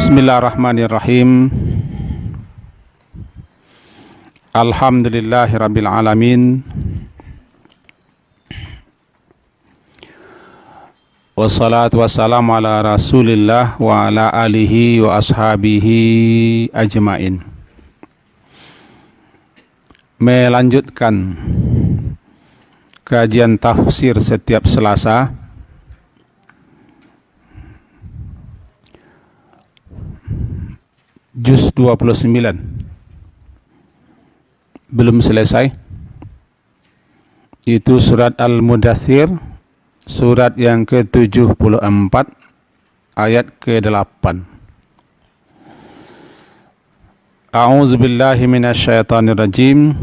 Bismillahirrahmanirrahim. Alhamdulillahirabbil alamin. Wassalatu wassalamu ala Rasulillah wa ala alihi wa ashabihi ajmain. Melanjutkan kajian tafsir setiap Selasa. Juz 29 belum selesai. Itu surat Al-Mudaththir, surat yang ke-74 ayat ke-8. A'udzu billahi minasyaitonir rajim.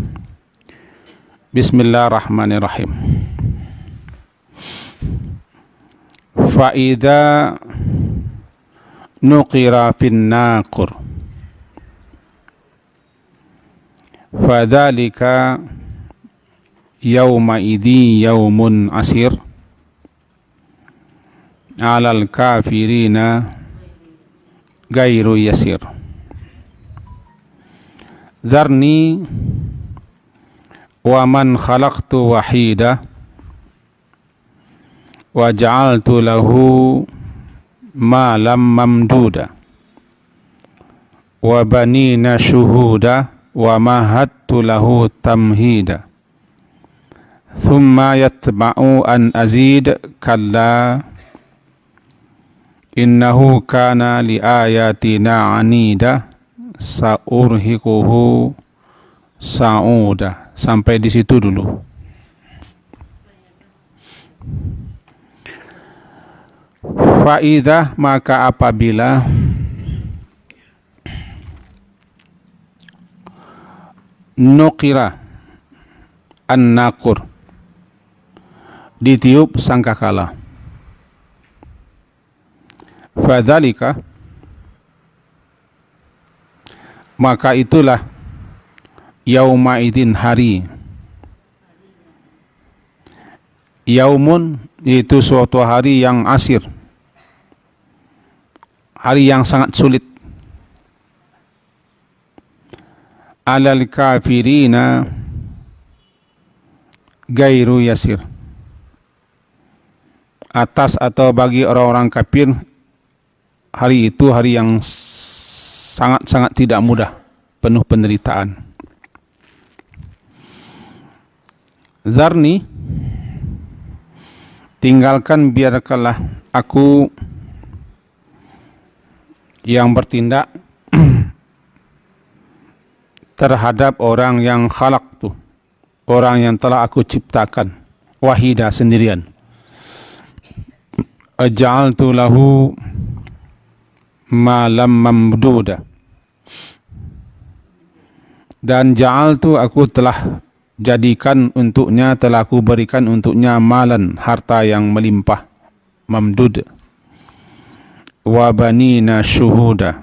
Bismillahirrahmanirrahim. Fa idza nuqira fin naqur fadzalika yauma idzi yaumun asir 'alal kafirina ghairu yasir. Dzarni wa man khalaqtu wahida wa ja'altu lahu malam mamduda wa banina syuhuda wa mahattu lahu tamhida thumma yatba'u an azid kalla innahu kana li ayatina anida sa'urhiquhu sa'uda. Sampai di situ dulu. Faidah, maka apabila nukira an-naqur, ditiup sangkakala, fadzalika, maka itulah yauma idin, hari. Yaumun itu suatu hari yang asir, hari yang sangat sulit. Alal kafirina gairu yasir, atas atau bagi orang-orang kafir, hari itu hari yang sangat-sangat tidak mudah, penuh penderitaan. Zarni, tinggalkan, biarkanlah aku yang bertindak terhadap orang yang khalaqtu, orang yang telah aku ciptakan, wahida, sendirian. Aja'altu lahu malam mamduda, dan ja'altu, aku telah jadikan untuknya, telah aku berikan untuknya malan, harta yang melimpah, mamdud, wa banina syuhuda,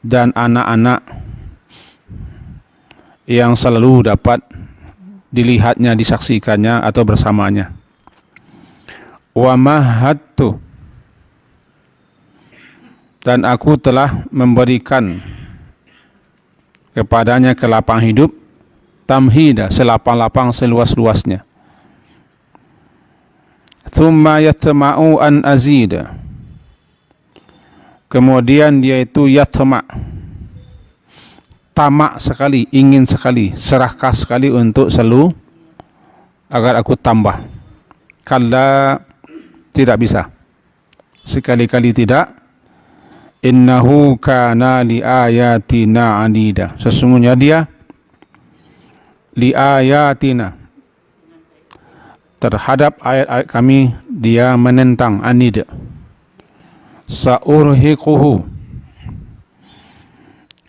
dan anak-anak yang selalu dapat dilihatnya, disaksikannya atau bersamanya. Wa mahattu, dan aku telah memberikan kepadanya kelapang hidup, tamhida, selapang-lapang seluas-luasnya. Thumma yatma'u an azida, kemudian dia itu yatma', tamak sekali, ingin sekali, serakah sekali untuk selalu agar aku tambah. Kalla, tidak bisa, sekali-kali tidak. Innahu kana li ayatina anida, sesungguhnya dia li ayatina, terhadap ayat-ayat kami dia menentang, anida. Sa'urhiquhu,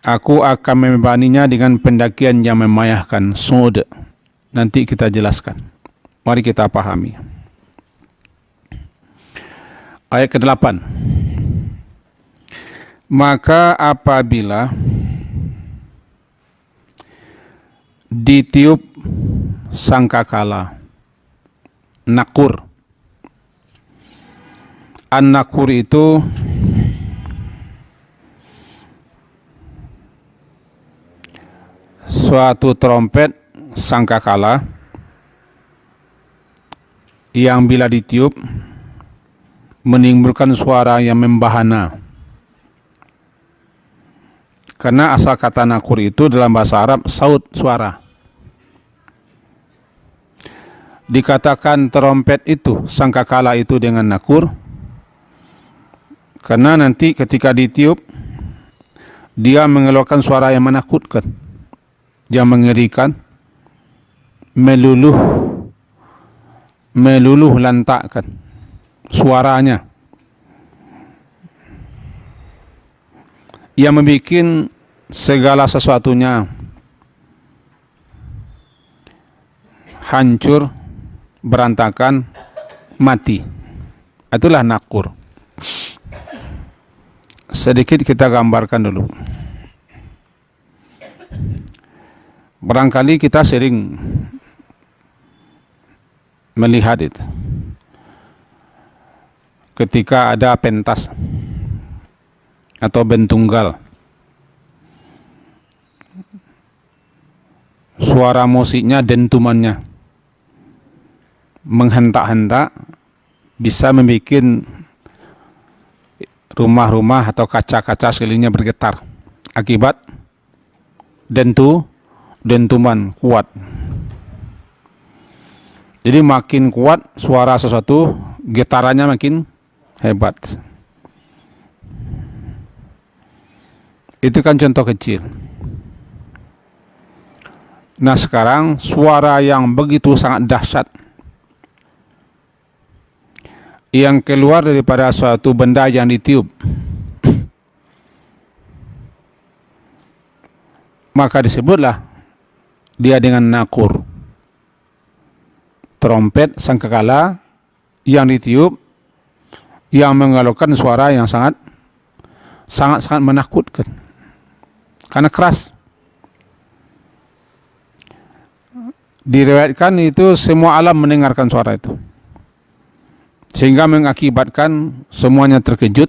aku akan membebaninya dengan pendakian yang memayahkan, sud. Nanti kita jelaskan. Mari kita pahami. Ayat ke-8. Maka apabila ditiup sangkakala, nakur. An-nakur itu suatu trompet sangkakala yang bila ditiup menimbulkan suara yang membahana. Karena asal kata nakur itu dalam bahasa Arab saut, suara. Dikatakan trompet itu, sangkakala itu dengan nakur, karena nanti ketika ditiup dia mengeluarkan suara yang menakutkan, yang mengerikan, meluluh lantakkan suaranya, yang membuat segala sesuatunya hancur, berantakan, mati. Itulah nakur. Sedikit kita gambarkan dulu. Barangkali kita sering melihat itu. Ketika ada pentas atau bentunggal, suara musiknya, dentumannya menghentak-hentak, bisa membuat rumah-rumah atau kaca-kaca sekelilingnya bergetar akibat dentuman kuat. Jadi makin kuat suara sesuatu, getarannya makin hebat. Itu kan contoh kecil. Nah sekarang suara yang begitu sangat dahsyat yang keluar daripada suatu benda yang ditiup, maka disebutlah dia dengan nakur. Trompet sangkakala yang ditiup yang mengeluarkan suara yang sangat menakutkan karena keras. Diriwayatkan itu semua alam mendengarkan suara itu, sehingga mengakibatkan semuanya terkejut,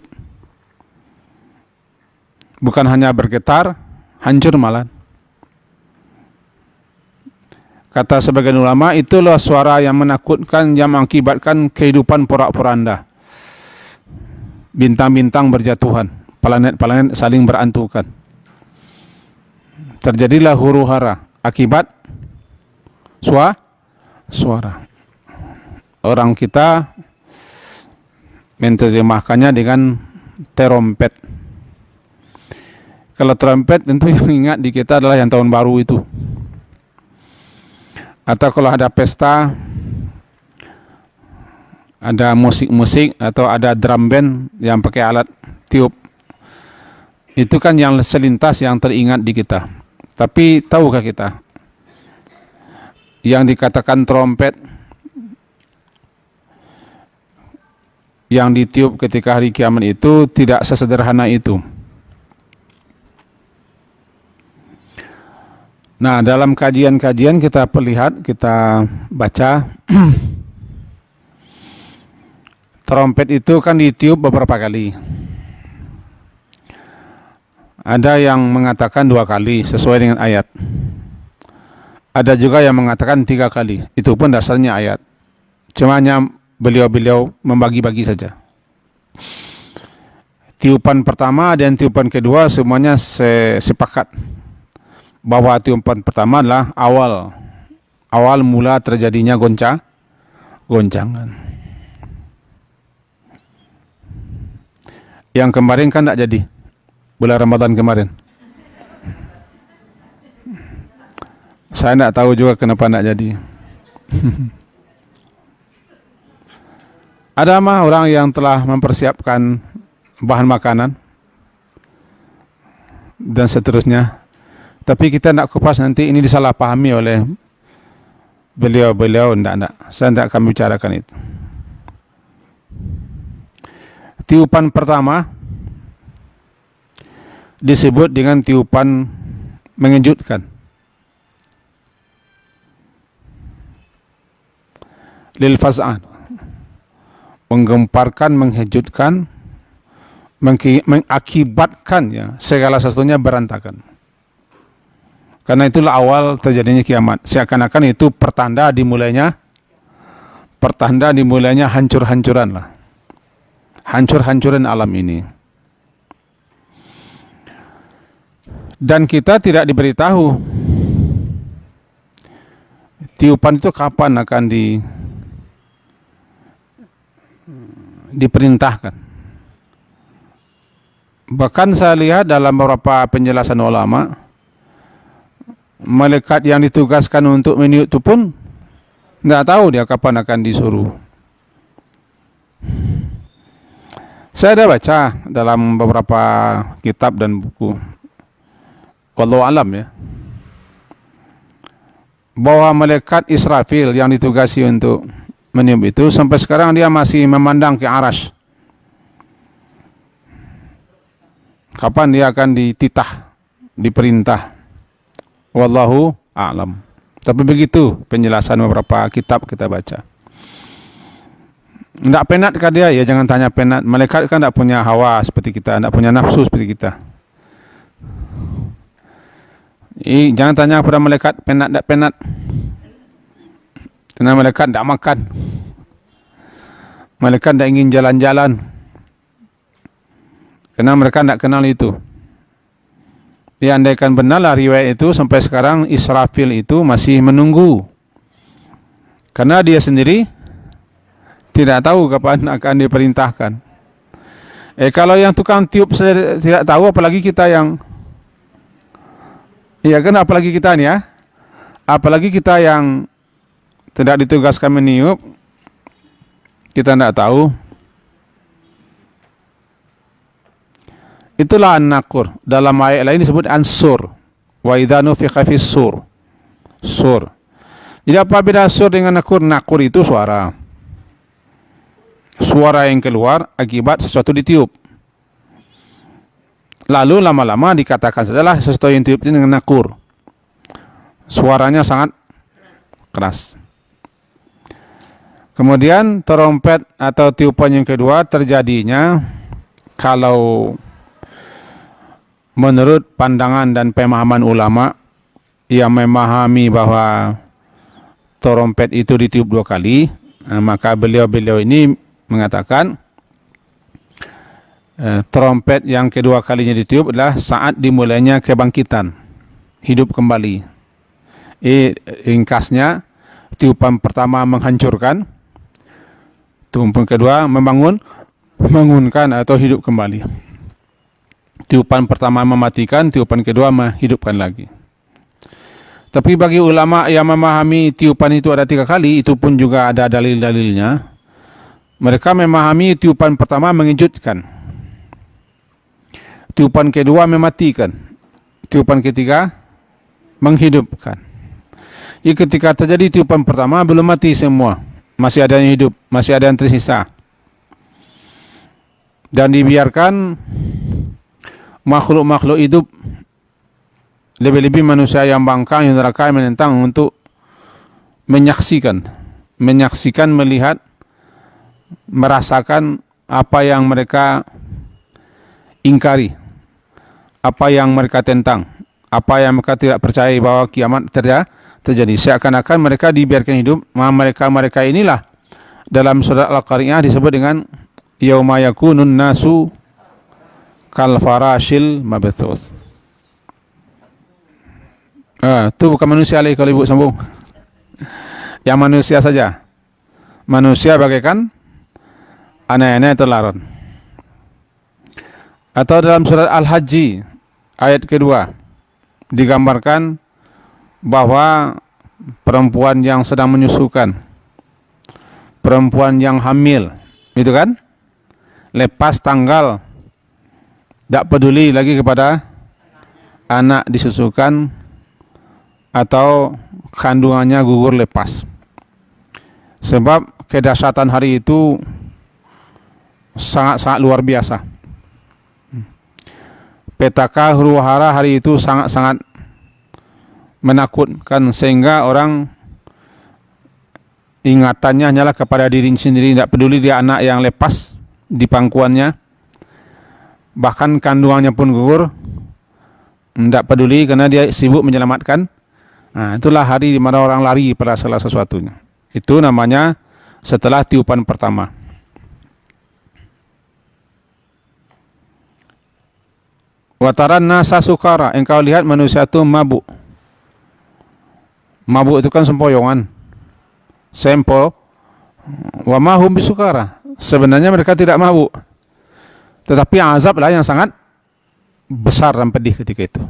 bukan hanya bergetar, hancur malah. Kata sebagian ulama, itulah suara yang menakutkan yang mengakibatkan kehidupan porak-poranda. Bintang-bintang berjatuhan, planet-planet saling berantukan. Terjadilah huru-hara akibat suara. Orang kita menerjemahkannya dengan terompet. Kalau trompet tentu yang ingat di kita adalah yang tahun baru itu. Atau kalau ada pesta, ada musik-musik atau ada drum band yang pakai alat tiup, itu kan yang selintas yang teringat di kita. Tapi tahukah kita yang dikatakan trompet yang ditiup ketika hari kiamat itu tidak sesederhana itu? Nah, dalam kajian-kajian kita perlihat, kita baca trompet itu kan ditiup beberapa kali. Ada yang mengatakan 2 kali sesuai dengan ayat. Ada juga yang mengatakan 3 kali. Itu pun dasarnya ayat. Cuma hanya beliau-beliau membagi-bagi saja. Tiupan pertama dan tiupan kedua semuanya sepakat bahwa tiupan pertama adalah awal mula terjadinya goncangan. Yang kemarin kan tidak jadi, bulan Ramadan kemarin. Saya tidak tahu juga kenapa tidak jadi. Ada mah orang yang telah mempersiapkan bahan makanan dan seterusnya. Tapi kita tidak kupas nanti ini disalahpahami oleh beliau-beliau. Tidak. Saya tidak akan bicarakan itu. Tiupan pertama disebut dengan tiupan mengejutkan. Lil faz'an, menggemparkan, menghejutkan, mengakibatkan ya segala sesuatunya berantakan. Karena itulah awal terjadinya kiamat. Seakan-akan itu pertanda dimulainya hancur-hancuran lah. Hancur-hancuran alam ini. Dan kita tidak diberitahu tiupan itu kapan akan diperintahkan. Bahkan saya lihat dalam beberapa penjelasan ulama, malaikat yang ditugaskan untuk meniup itu pun tidak tahu dia kapan akan disuruh. Saya ada baca dalam beberapa kitab dan buku, wallahu alam ya, bahwa malaikat Israfil yang ditugasi untuk meniup itu sampai sekarang dia masih memandang ke arsy. Kapan dia akan dititah, diperintah, wallahu a'lam. Tapi begitu penjelasan beberapa kitab kita baca. Tidak penat kah dia? Ya jangan tanya penat. Malaikat kan tidak punya hawa seperti kita, tidak punya nafsu seperti kita. Jangan tanya kepada malaikat penat tidak penat. Karena malaikat tidak makan. Malaikat tidak ingin jalan-jalan. Karena mereka tidak kenal itu. Ya, andaikan benarlah riwayat itu, sampai sekarang Israfil itu masih menunggu. Karena dia sendiri tidak tahu kapan akan diperintahkan. Kalau yang tukang tiup saja tidak tahu, apalagi kita yang, iya kan, apalagi kita nih ya, apalagi kita yang tidak ditugaskan meniup, kita tidak tahu. Itulah an-nakur. Dalam ayat lain disebut ansur. Wa idza nufikha fis sur. Sur. Jadi apa beda sur dengan nakur? Nakur itu suara. Suara yang keluar akibat sesuatu ditiup. Lalu lama-lama dikatakan sajalah sesuatu yang ditiup itu dengan nakur. Suaranya sangat keras. Kemudian trompet atau tiupan yang kedua terjadinya kalau menurut pandangan dan pemahaman ulama yang memahami bahwa trompet itu ditiup 2 kali, maka beliau-beliau ini mengatakan trompet yang kedua kalinya ditiup adalah saat dimulainya kebangkitan, hidup kembali. Ringkasnya, tiupan pertama menghancurkan, tiupan kedua membangunkan atau hidup kembali. Tiupan pertama mematikan, tiupan kedua menghidupkan lagi. Tapi bagi ulama yang memahami tiupan itu ada 3 kali, itu pun juga ada dalil-dalilnya. Mereka memahami tiupan pertama mengejutkan, tiupan kedua mematikan, tiupan ketiga menghidupkan. Jadi ketika terjadi tiupan pertama belum mati semua, masih ada yang hidup, masih ada yang tersisa, dan dibiarkan makhluk-makhluk hidup, lebih-lebih manusia yang bangkang, yang neraka, yang menentang, untuk menyaksikan, melihat, merasakan apa yang mereka ingkari, apa yang mereka tentang, apa yang mereka tidak percaya bahwa kiamat terjadi. Seakan-akan mereka dibiarkan hidup. Mereka inilah dalam surat Al-Qari'ah disebut dengan yauma yakunun nasu kal farashil mabthus. Itu bukan manusia lagi kalau ibu sambung. Yang manusia saja. Manusia bagaikan anak-anak terlarun. Atau dalam surat Al-Hajj ayat kedua digambarkan bahwa perempuan yang sedang menyusukan, perempuan yang hamil, itu kan, lepas tanggal, tidak peduli lagi kepada anak disusukan atau kandungannya gugur lepas. Sebab kedahsyatan hari itu sangat-sangat luar biasa. Petaka huru hara hari itu sangat-sangat menakutkan, sehingga orang ingatannya hanyalah kepada diri sendiri, tidak peduli dia anak yang lepas di pangkuannya, bahkan kandungannya pun gugur, Tidak peduli karena dia sibuk menyelamatkan. Nah, itulah hari di mana orang lari pada salah sesuatunya. Itu namanya setelah tiupan pertama. Wataran nasa sukara, engkau lihat manusia itu mabuk. Mabuk itu kan sempoyongan. Sempo. Wa mahum bisukara. Sebenarnya mereka tidak mabuk. Tetapi azab lah yang sangat besar dan pedih ketika itu.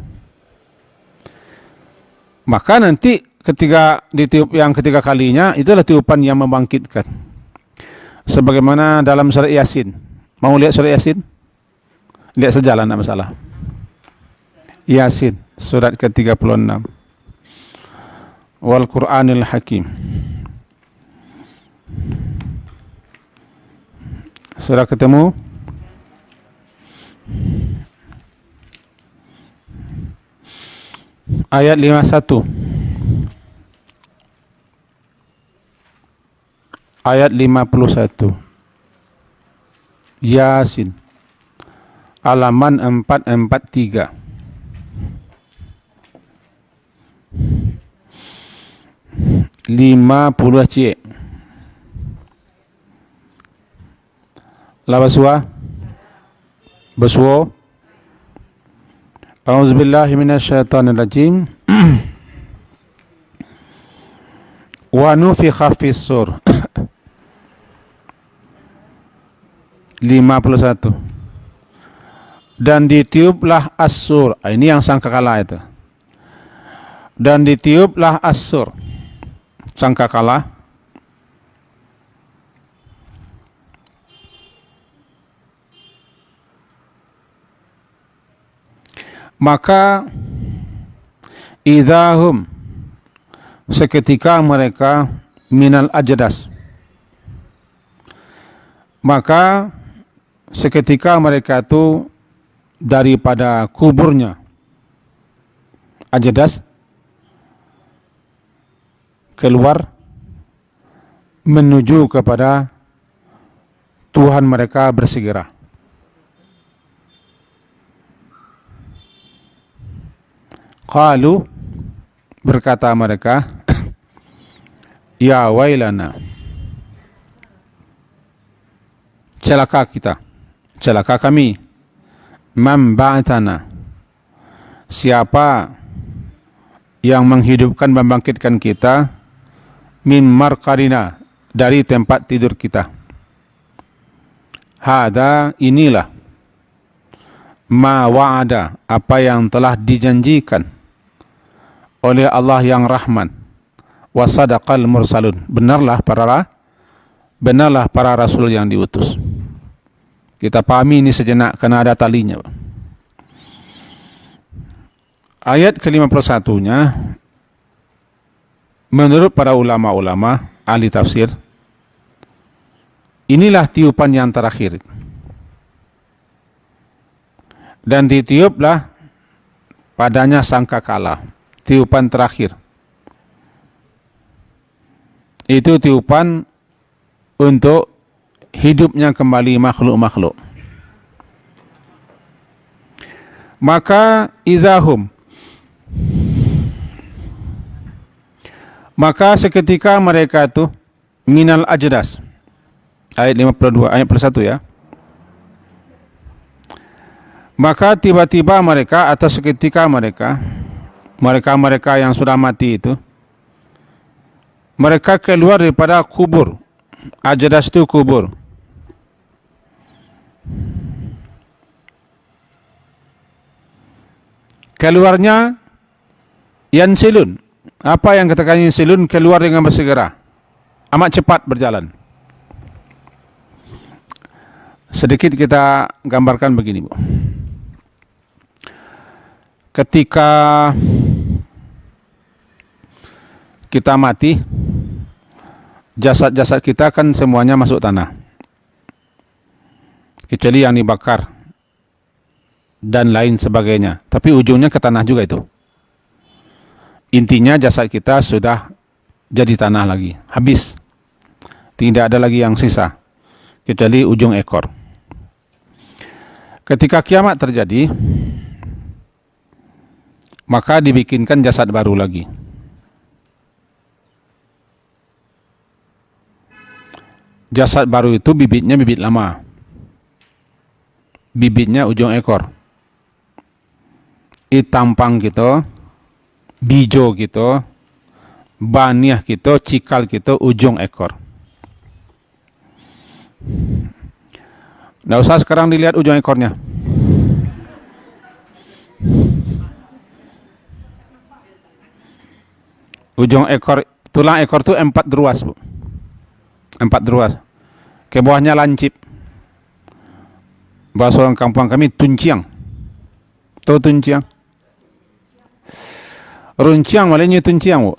Maka nanti ketika ditiup yang ketiga kalinya, itulah tiupan yang membangkitkan. Sebagaimana dalam surat Yasin. Mau lihat surat Yasin? Lihat sejalan, tidak masalah. Yasin, surat ke-36. Wal Qur'anil Hakim. Sudah ketemu? Ayat 51. Ayat 51. Yasin. Halaman 443. Lima puluh C. Labaswa. Baswo. A'udzubillahi minasyaitonirrajim. Wa nufikha fis-sur. 51. Dan ditiuplah as-sur. Ini yang sangkakala itu. Dan ditiuplah as-sur. Sangkakala. Maka idahum, seketika mereka minal ajdas. Maka seketika mereka itu daripada kuburnya. Ajdas keluar menuju kepada Tuhan mereka bersegera. Qalu, berkata mereka, ya wailana, celaka kita, celaka kami, man ba'atana, siapa yang menghidupkan, membangkitkan kita, min marqadina, dari tempat tidur kita. Hada, inilah, ma wa'ada, apa yang telah dijanjikan oleh Allah yang Rahman, wa sadaqal mursalun, benarlah para rasul yang diutus. Kita pahami ini sejenak karena ada talinya. Ayat ke-51-nya, menurut para ulama-ulama ahli tafsir, inilah tiupan yang terakhir. Dan ditiuplah padanya sangkakala, tiupan terakhir. Itu tiupan untuk hidupnya kembali makhluk-makhluk. Maka izahum, maka seketika mereka itu minal ajdas. Ayat 52, ayat 1 ya. Maka tiba-tiba mereka atau seketika mereka yang sudah mati itu, mereka keluar daripada kubur. Ajdas itu kubur. Keluarnya yansilun. Apa yang katakan yansilun? Keluar dengan bersegera. Amat cepat berjalan. Sedikit kita gambarkan begini, Bu. Ketika kita mati, jasad-jasad kita kan semuanya masuk tanah, kecuali yang dibakar dan lain sebagainya. Tapi ujungnya ke tanah juga itu. Intinya jasad kita sudah jadi tanah lagi, habis. Tidak ada lagi yang sisa, kecuali ujung ekor. Ketika kiamat terjadi, maka dibikinkan jasad baru lagi. Jasad baru itu bibitnya bibit lama. Bibitnya ujung ekor. Tampang gitu, bijo gitu, baniah gitu, cikal gitu, ujung ekor. Nggak usah sekarang dilihat ujung ekornya. Ujung ekor, tulang ekor itu 4 ruas, Bu. 4 ruas. Ke bawahnya lancip. Bahasa orang kampung kami tunciang. Tahu tunciang? Runciang malahnya tunciang, Bu.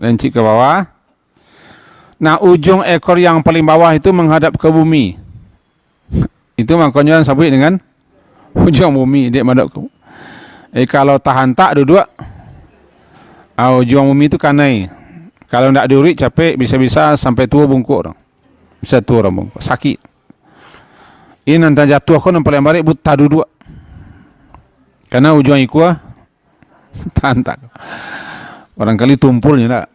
Lancip ke bawah. Nah, ujung ekor yang paling bawah itu menghadap ke bumi. Itu makanya sabit dengan ujung bumi dia madap ke. Kalau tahan tak duduk, ujung bumi itu kanai. Kalau tidak diurik capek, bisa-bisa sampai tua bungkuk orang. Bisa tua orang bungkuk, sakit. Ini nanti jatuh aku nampak yang balik buta duduk. Karena ujung ikut tahan tak. Barangkali tumpulnya tak.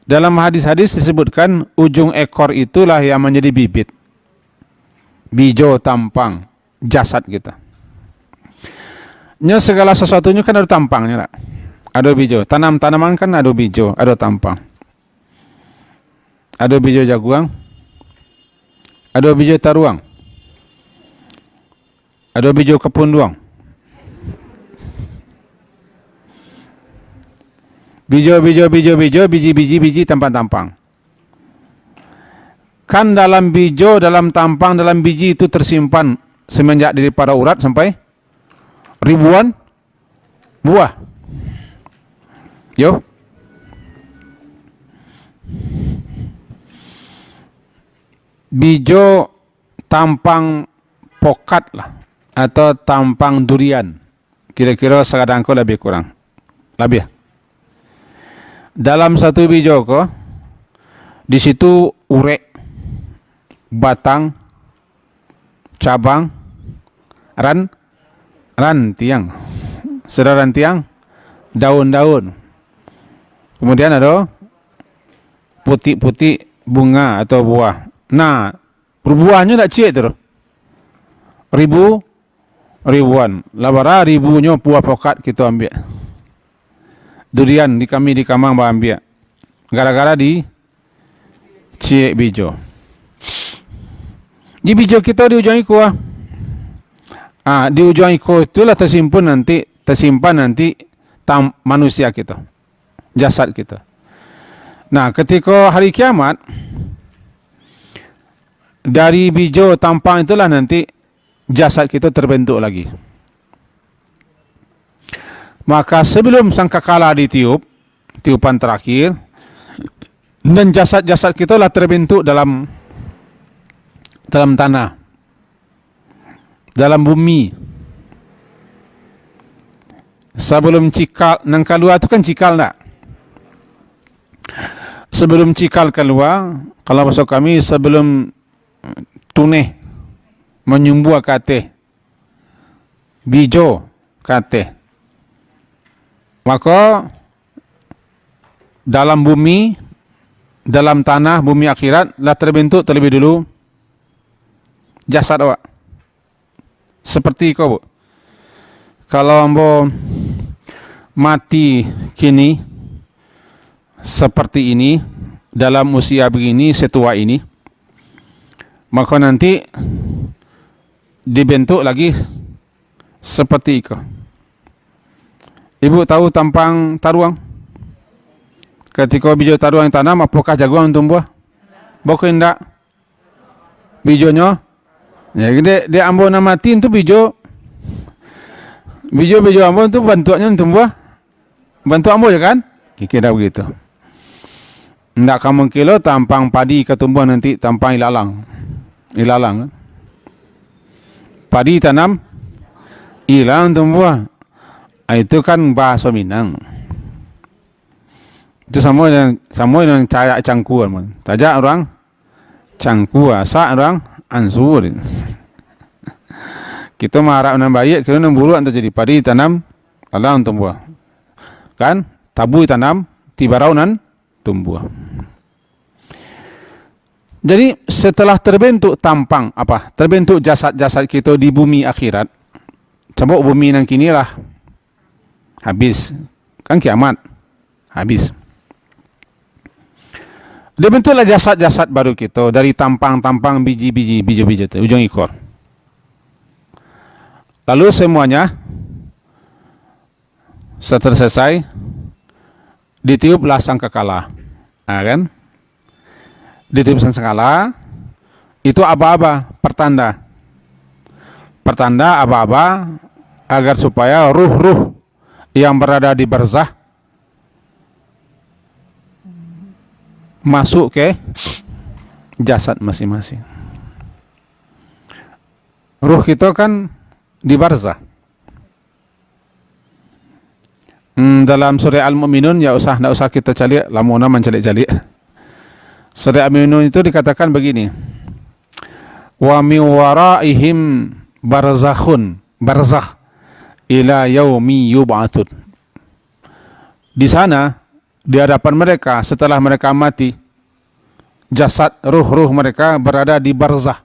Dalam hadis-hadis disebutkan ujung ekor itulah yang menjadi bibit, bijo, tampang, jasad kita. Nya segala sesuatunya kan ada tampangnya tak? Ada bijo. Tanaman kan ada bijo, ada tampang. Ada bijo jaguang, ada bijo taruang, ada bijo kepunduang. Biji-biji tampang-tampang. Kan dalam bijo, dalam tampang, dalam biji itu tersimpan semenjak daripada urat sampai ribuan buah. Yo. Bijo tampang pokat lah, atau tampang durian. Kira-kira sekadangku lebih kurang. Lebih. Dalam satu bijo ko, di situ urek, batang, cabang, rantiang, sedar rantiang, daun-daun. Kemudian ada putih-putih bunga atau buah. Nah, berbuahnya tak cik terus. Ribuan. Labara ribunya buah pokat kita ambil. Durian di kamang ambil. Gara-gara di cik bijo. Di bijo kita di ujung iku. Di ujung iku itulah tersimpan nanti manusia kita. Jasad kita. Nah, ketika hari kiamat, dari bijo tampang itulah nanti jasad kita terbentuk lagi. Maka sebelum sangkakala ditiup, tiupan terakhir, dan jasad-jasad kita lah terbentuk dalam tanah, dalam bumi. Sebelum cikal, nang keluar itu kan cikal tak? Sebelum cikal keluar, kalau bahasa kami sebelum tuneh menyumbuh kate, bijo kate, maka dalam bumi, dalam tanah, bumi akhirat lah terbentuk terlebih dulu jasad awak. Seperti kau, Bu. Kalau ambo mati kini seperti ini, dalam usia begini, setua ini, maka nanti dibentuk lagi seperti itu. Ibu tahu tampang taruang? Ketika bijo taruang yang tanam, apakah jaguang tumbuh? Bukan tidak. Bijonya, ya, dia ambo na mati itu bijo ambo itu bantuannya tumbuh. Bantu ambo ya kan? Kira begitu. Tidak kamu kilo tampang padi ketumbuh nanti tampang ilalang. Kan? Padi tanam, ilang tumbuh. Itu kan bahasa Minang. Itu sama yang caya cangkuan. Tajak orang cangkua, sak orang ansur. Kita marah nan bayi, kita nan buru antar jadi padi tanam, Allah untuk buah. Kan? Tabu tanam, tibarau nan tumbuh. Jadi setelah terbentuk tampang apa? Terbentuk jasad-jasad kita di bumi akhirat. Coba bumi nang kini lah habis. Kan kiamat. Habis. Dibentuklah jasad-jasad baru kita dari tampang-tampang biji-biji itu, ujung ekor. Lalu semuanya setelah selesai ditiuplah sangkakala. Kan? Ditiup sangkakala itu aba-aba pertanda. Pertanda aba-aba agar supaya ruh-ruh yang berada di barzah masuk ke jasad masing-masing. Ruh kita kan di barzah. Dalam surah Al-Mu'minun ndak usah kita cari, lamuna mencari-cari. Surah Al-Mu'minun itu dikatakan begini. Wa min waraihim barzakhun, barzakh ila yaumi yub'atsun. Di sana di hadapan mereka setelah mereka mati, jasad ruh-ruh mereka berada di barzah.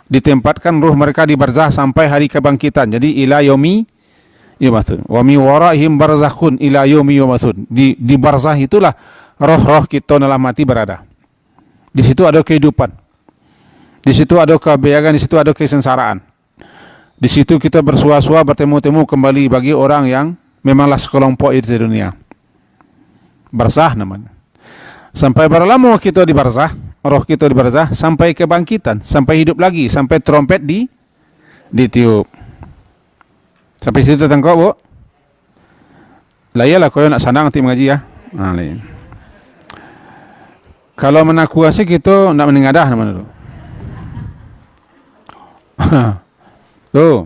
Ditempatkan ruh mereka di barzah sampai hari kebangkitan. Jadi ila yaumi yub'atsun. Wa min waraihim barzakhun ila yaumi yub'atsun. Di barzah itulah roh-roh kita dalam mati berada. Di situ ada kehidupan. Di situ ada kebahagiaan, di situ ada kesengsaraan. Di situ kita bersua-sua bertemu-temu kembali bagi orang yang memanglah sekelompok itu di dunia. Barzah namanya. Sampai berapa lama kita di barzah, roh kita di barzah, sampai kebangkitan, sampai hidup lagi, sampai trompet ditiup. Sampai situ tengok, Bu. Lah iyalah kau nak sanang nanti mengaji ya. Kalau menakuasi kita nak menengadah namanya tu. Tuh.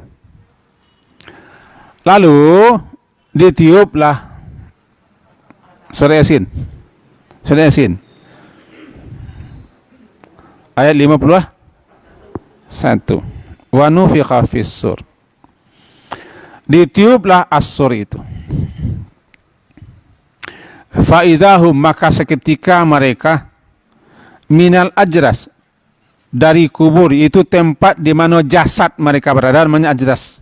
Lalu ditiuplah surah Yasin. Surah Yasin. Ayat 51. Wa nufikha fis-sur. Ditiuplah as-sur itu. Fa idahum, maka seketika mereka minal ajras, dari kubur, itu tempat di mana jasad mereka berada, namanya ajras.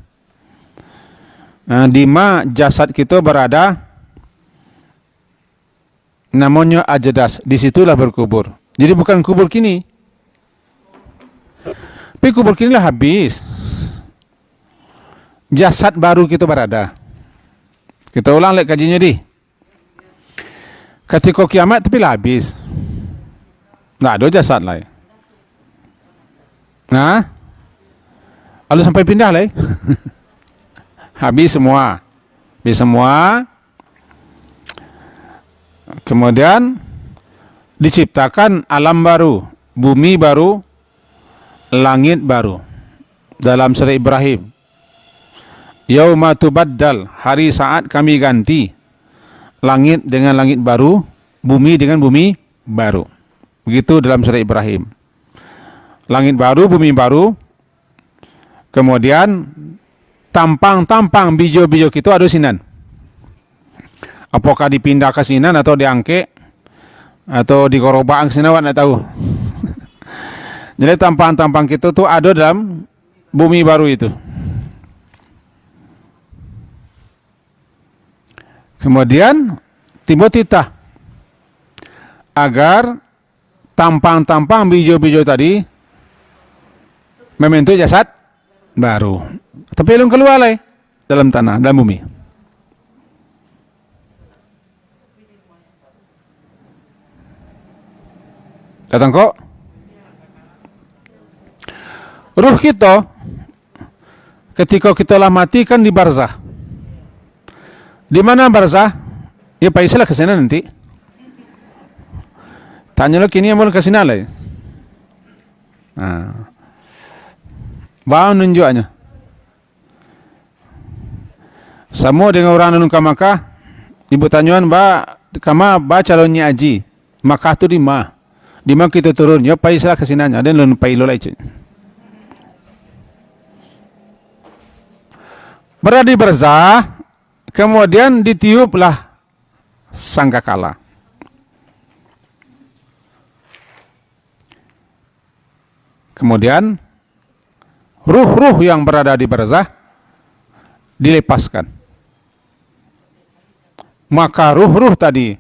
Di mana jasad kita berada namanya ajdas, disitulah berkubur. Jadi bukan kubur kini, tapi kubur kini lah habis, jasad baru kita berada. Kita ulang lagi kajinya di ketika kiamat, tapi lah habis, nggak ada jasad lah. Nah, lalu sampai pindah lah. Habis semua, habis semua. Kemudian diciptakan alam baru, bumi baru, langit baru. Dalam surah Ibrahim, yauma tubaddal, hari saat kami ganti langit dengan langit baru, bumi dengan bumi baru. Begitu dalam surah Ibrahim. Langit baru, bumi baru. Kemudian tampang-tampang bijo-bijo kita ada sinan. Apakah dipindah ke sinan atau diangke atau dikorobang sinan, awak nak tahu. Jadi tampang-tampang kita tuh ada dalam bumi baru itu. Kemudian timbul titah agar tampang-tampang bijo-bijo tadi membentuk jasad baru. Tapi belum keluar lah dalam tanah, dalam bumi. Datang kok. Ruh kita ketika kita lah mati kan di barzah. Di mana barzah? Ya paisalah ke sana nanti. Tanya lo kini yang mau ke sana lah. Nah. Bawa nunjuknya. Sama dengan orang nunuk Makkah, ibu tanyuan ba kama ba calonnya aji. Makkah tu di mana? Di mana kita turun? Ya paisalah ke sananya. Dan lun pai lo lah. Berada di barzah, kemudian ditiuplah sangkakala. Kemudian ruh-ruh yang berada di barzah dilepaskan. Maka ruh-ruh tadi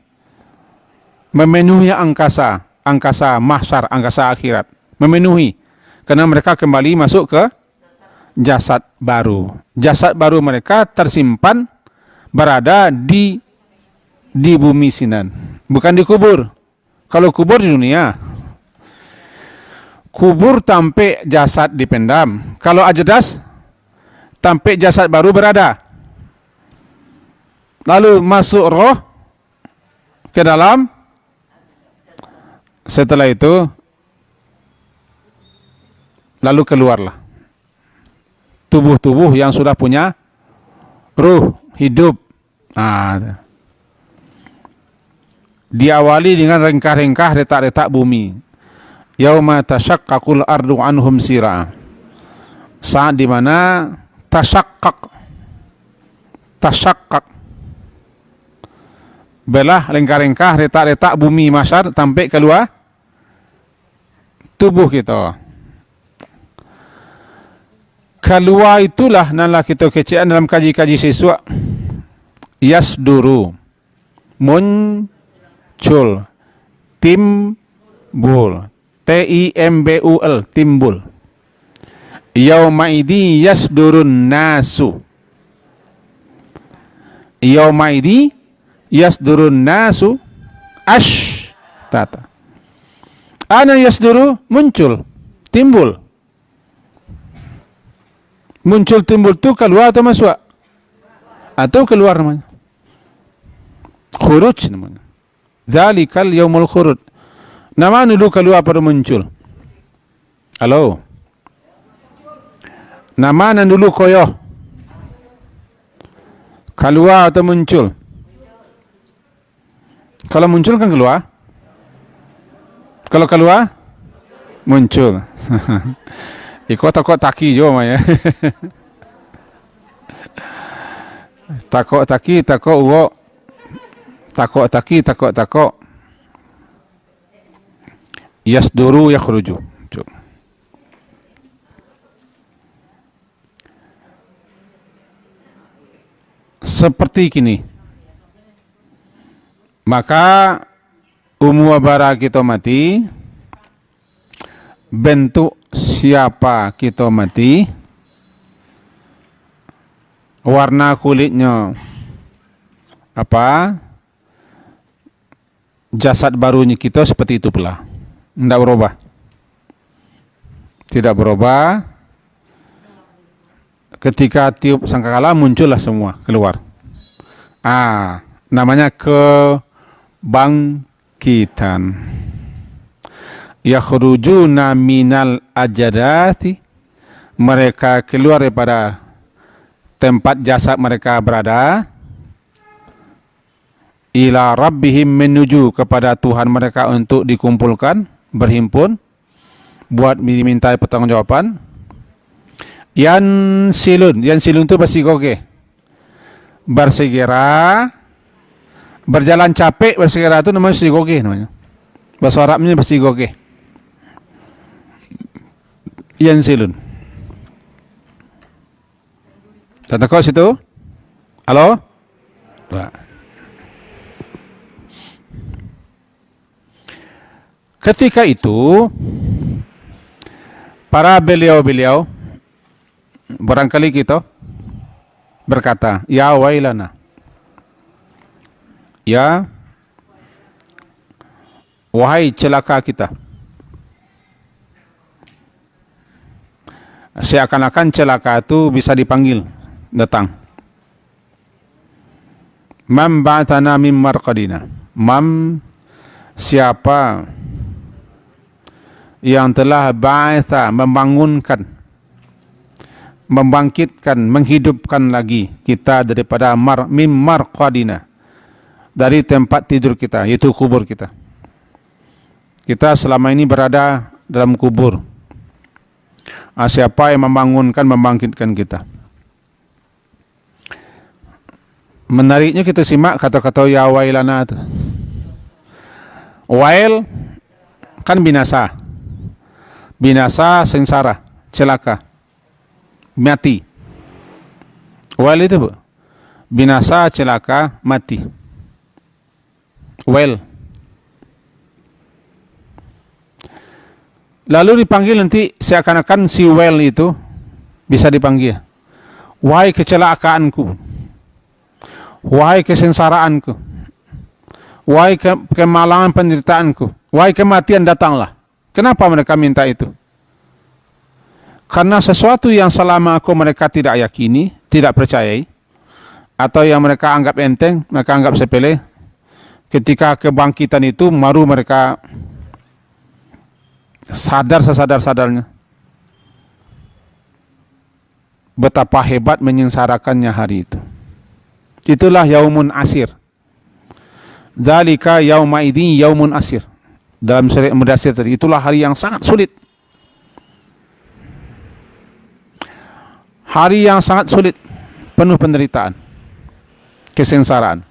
memenuhi angkasa mahsyar, angkasa akhirat, memenuhi, karena mereka kembali masuk ke jasad baru. Jasad baru mereka tersimpan berada di bumi sinan, bukan di kubur. Kalau kubur di dunia, kubur tampe jasad dipendam. Kalau ajadas, tampe jasad baru berada. Lalu masuk roh ke dalam. Setelah itu, lalu keluarlah tubuh-tubuh yang sudah punya ruh, hidup. Diawali dengan rengkah-rengkah, retak-retak bumi. Yauma tasyaqqaqul ardu anhum sira. Saat dimana tasyaqqaq, belah rengkah-rengkah, retak-retak bumi mahsyar sampai keluar tubuh kita. Keluar itulah nalah kita kecil dalam kaji-kaji siswa. Yasduru, muncul, timbul, timbul, timbul. Yaumaidi yasdurun nasu. Yaumaidi yasdurun nasu tata. Ana yasduru, muncul, timbul. Muncul, timbul itu keluar atau masuk? Atau keluar namanya? Khuruj namanya. Zalikal yaumul khuruj. Nama dulu keluar pada muncul. Halo. Nama dulu koyo. Keluar atau muncul? Kalau muncul kan keluar. Kalau keluar, muncul. Iko takut taki jo maya. Takut taki, takut uwo. Takut taki, takut. Yasduru yakhruju. Seperti kini. Maka bara kita mati, bentuk siapa kita mati, warna kulitnya apa, jasad barunya kita seperti itu pula, tidak berubah, tidak berubah. Ketika tiup sangkakala muncullah semua keluar. Namanya kebangkitan. Yakhrujuna minal ajadati, mereka keluar daripada tempat jasad mereka berada, ila rabbihim, menuju kepada Tuhan mereka untuk dikumpulkan, berhimpun, buat diminta pertanggungjawaban. Yansilun itu bersigoge, bersegera, berjalan capek, bersegera itu namanya sigoge namanya. Bahasa Arabnya bersigoge. Yansilun. Tanda kau situ? Halo? Ketika itu, para beliau-beliau, barangkali kita berkata, ya wailana, ya wahai celaka kita. Seakan-akan celaka itu bisa dipanggil datang. Mam ba'athana mim marqadina. Mam, siapa yang telah ba'atha, membangunkan, membangkitkan, menghidupkan lagi kita daripada mim marqadina, dari tempat tidur kita, yaitu kubur kita. Kita selama ini berada dalam kubur. Siapa yang membangunkan, membangkitkan kita? Menariknya kita simak kata-kata ya wailana itu. Wail kan binasa. Binasa, sengsara, celaka, mati. Wail itu, Bu. Binasa, celaka, mati. Wail. Lalu dipanggil nanti seakan-akan si wail itu bisa dipanggil. Wahai kecelakaanku. Wahai kesengsaraanku. Wahai kemalangan penderitaanku. Wahai kematian datanglah. Kenapa mereka minta itu? Karena sesuatu yang selama mereka tidak yakini, tidak percayai, atau yang mereka anggap enteng, mereka anggap sepele, ketika kebangkitan itu baru mereka sadar sesadar-sadarnya betapa hebat menyengsarakannya hari itu. Itulah yaumun asir. Dzalika yauma idin yaumun asir. Dalam surat Mudaththir tadi, itulah hari yang sangat sulit. Hari yang sangat sulit, penuh penderitaan, kesengsaraan.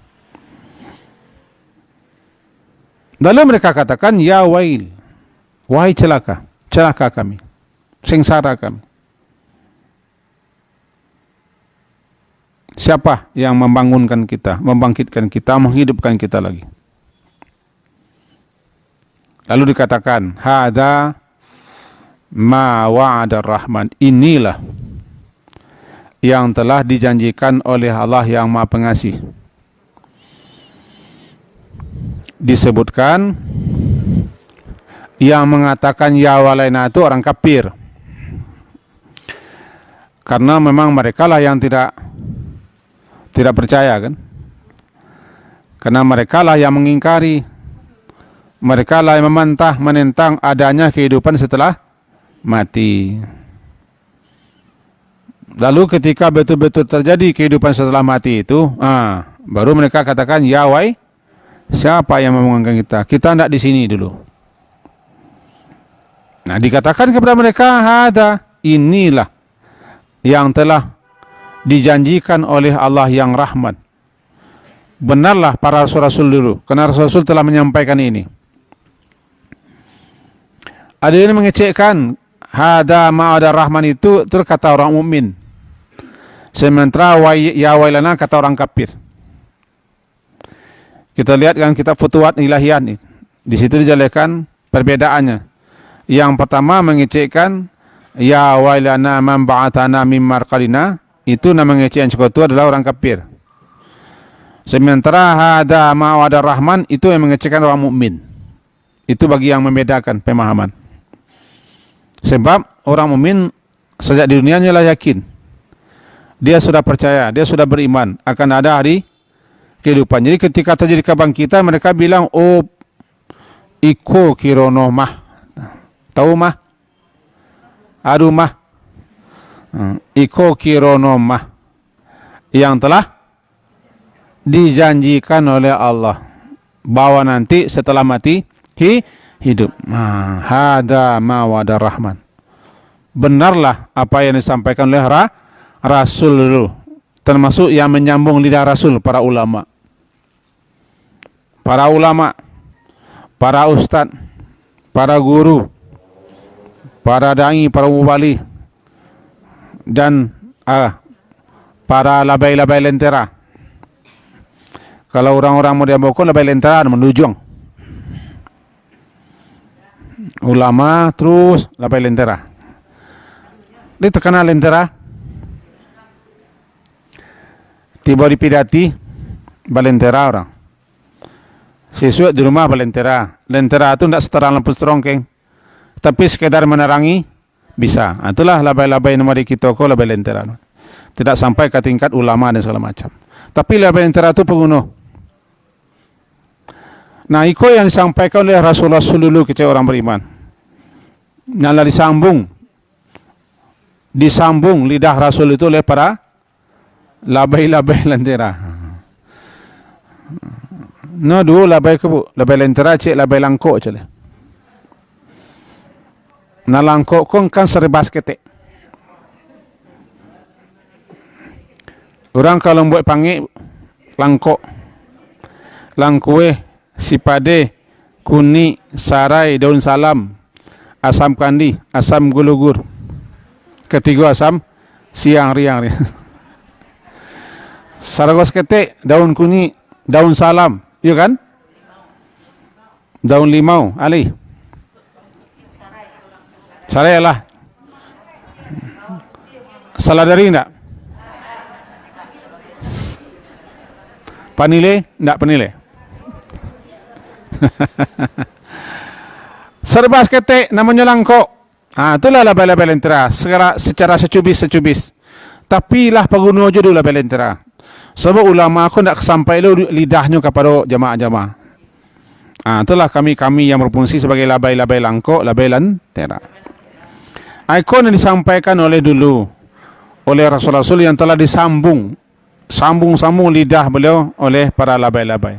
Lalu mereka katakan, ya wail, wahai celaka, celaka kami, sengsara kami. Siapa yang membangunkan kita, membangkitkan kita, menghidupkan kita lagi? Lalu dikatakan, hada ma wa'ada rahman. Inilah yang telah dijanjikan oleh Allah yang Maha Pengasih. Disebutkan yang mengatakan ya walaina itu orang kafir. Karena memang mereka lah yang tidak percaya kan. Karena mereka lah yang mengingkari, mereka lah yang membantah, menentang adanya kehidupan setelah mati. Lalu ketika betul-betul terjadi kehidupan setelah mati itu, baru mereka katakan, ya wai, siapa yang membangunkan kita? Kita tidak di sini dulu. Nah, dikatakan kepada mereka, hada, inilah yang telah dijanjikan oleh Allah yang rahmat. Benarlah para rasul-rasul dulu, karena rasul-rasul telah menyampaikan ini. Ada yang mengecekkan hada ma'ada rahman itu kata orang mukmin. Sementara ya wailana kata orang kafir. Kita lihat kan kitab Futuhat Ilahiyat nih. Di situ dijelaskan perbedaannya. Yang pertama mengecekkan ya wailana man ba'athana mim marqadina, itu nama mengecekkan itu adalah orang kafir. Sementara hada ma'ada rahman itu yang mengecekkan orang mukmin. Itu bagi yang membedakan pemahaman. Sebab orang mukmin sejak di dunianya lah yakin, dia sudah percaya, dia sudah beriman akan ada hari kehidupan. Jadi ketika terjadi kebangkitan, mereka bilang, oh iko kirono mah, tahu mah, aduh mah, iko kirono mah, yang telah dijanjikan oleh Allah bahwa nanti setelah mati hidup. Hada ma wa'ada rahman. Benarlah apa yang disampaikan oleh Rasul dulu, termasuk yang menyambung lidah Rasul, para ulama, para ustadz, para guru, para dai, para mubali, dan para labai-labai lentera. Kalau orang-orang modern Boko, labai lentera menujung. Ulama terus labai lentera. Dia terkenal lentera. Tiba dipidati balentera orang. Siswa di rumah balentera. Lentera itu tidak setara lampu serongkeng, tapi sekedar menerangi bisa. Itulah labai-labai nomor kita ko labai lentera. Tidak sampai ke tingkat ulama dan segala macam. Tapi labai lentera itu pembunuh. Nah, iko yang disampaikan oleh Rasulullah dulu kepada orang beriman. Nyala disambung lidah Rasul itu oleh para labai-labai lentera. No dulu labai kebu, labai lentera cek labai langkok cile. Na langkok kon kan seri basket. Orang kalau buat panggil langkok, langkue, sipade, kuni, sarai, daun salam, asam kandi, asam gulugur. Ketiga asam siang riang. Saragos ketek, daun kuni, daun salam, iya kan? Daun limau, ali. Sarai lah. Saladari enggak? Panile? Enggak panile. Serbas ketek namanya langkok. Itulah label-label lentera secara secubis. Tapi lah paguno aja dulu label lentera. Sebab ulama aku tidak sampai lidahnya kepada jamaah-jamaah. Itulah kami yang berfungsi sebagai label-label langkok, label lentera. Ikon yang disampaikan oleh Rasul-Rasul yang telah sambung lidah beliau oleh para label-label.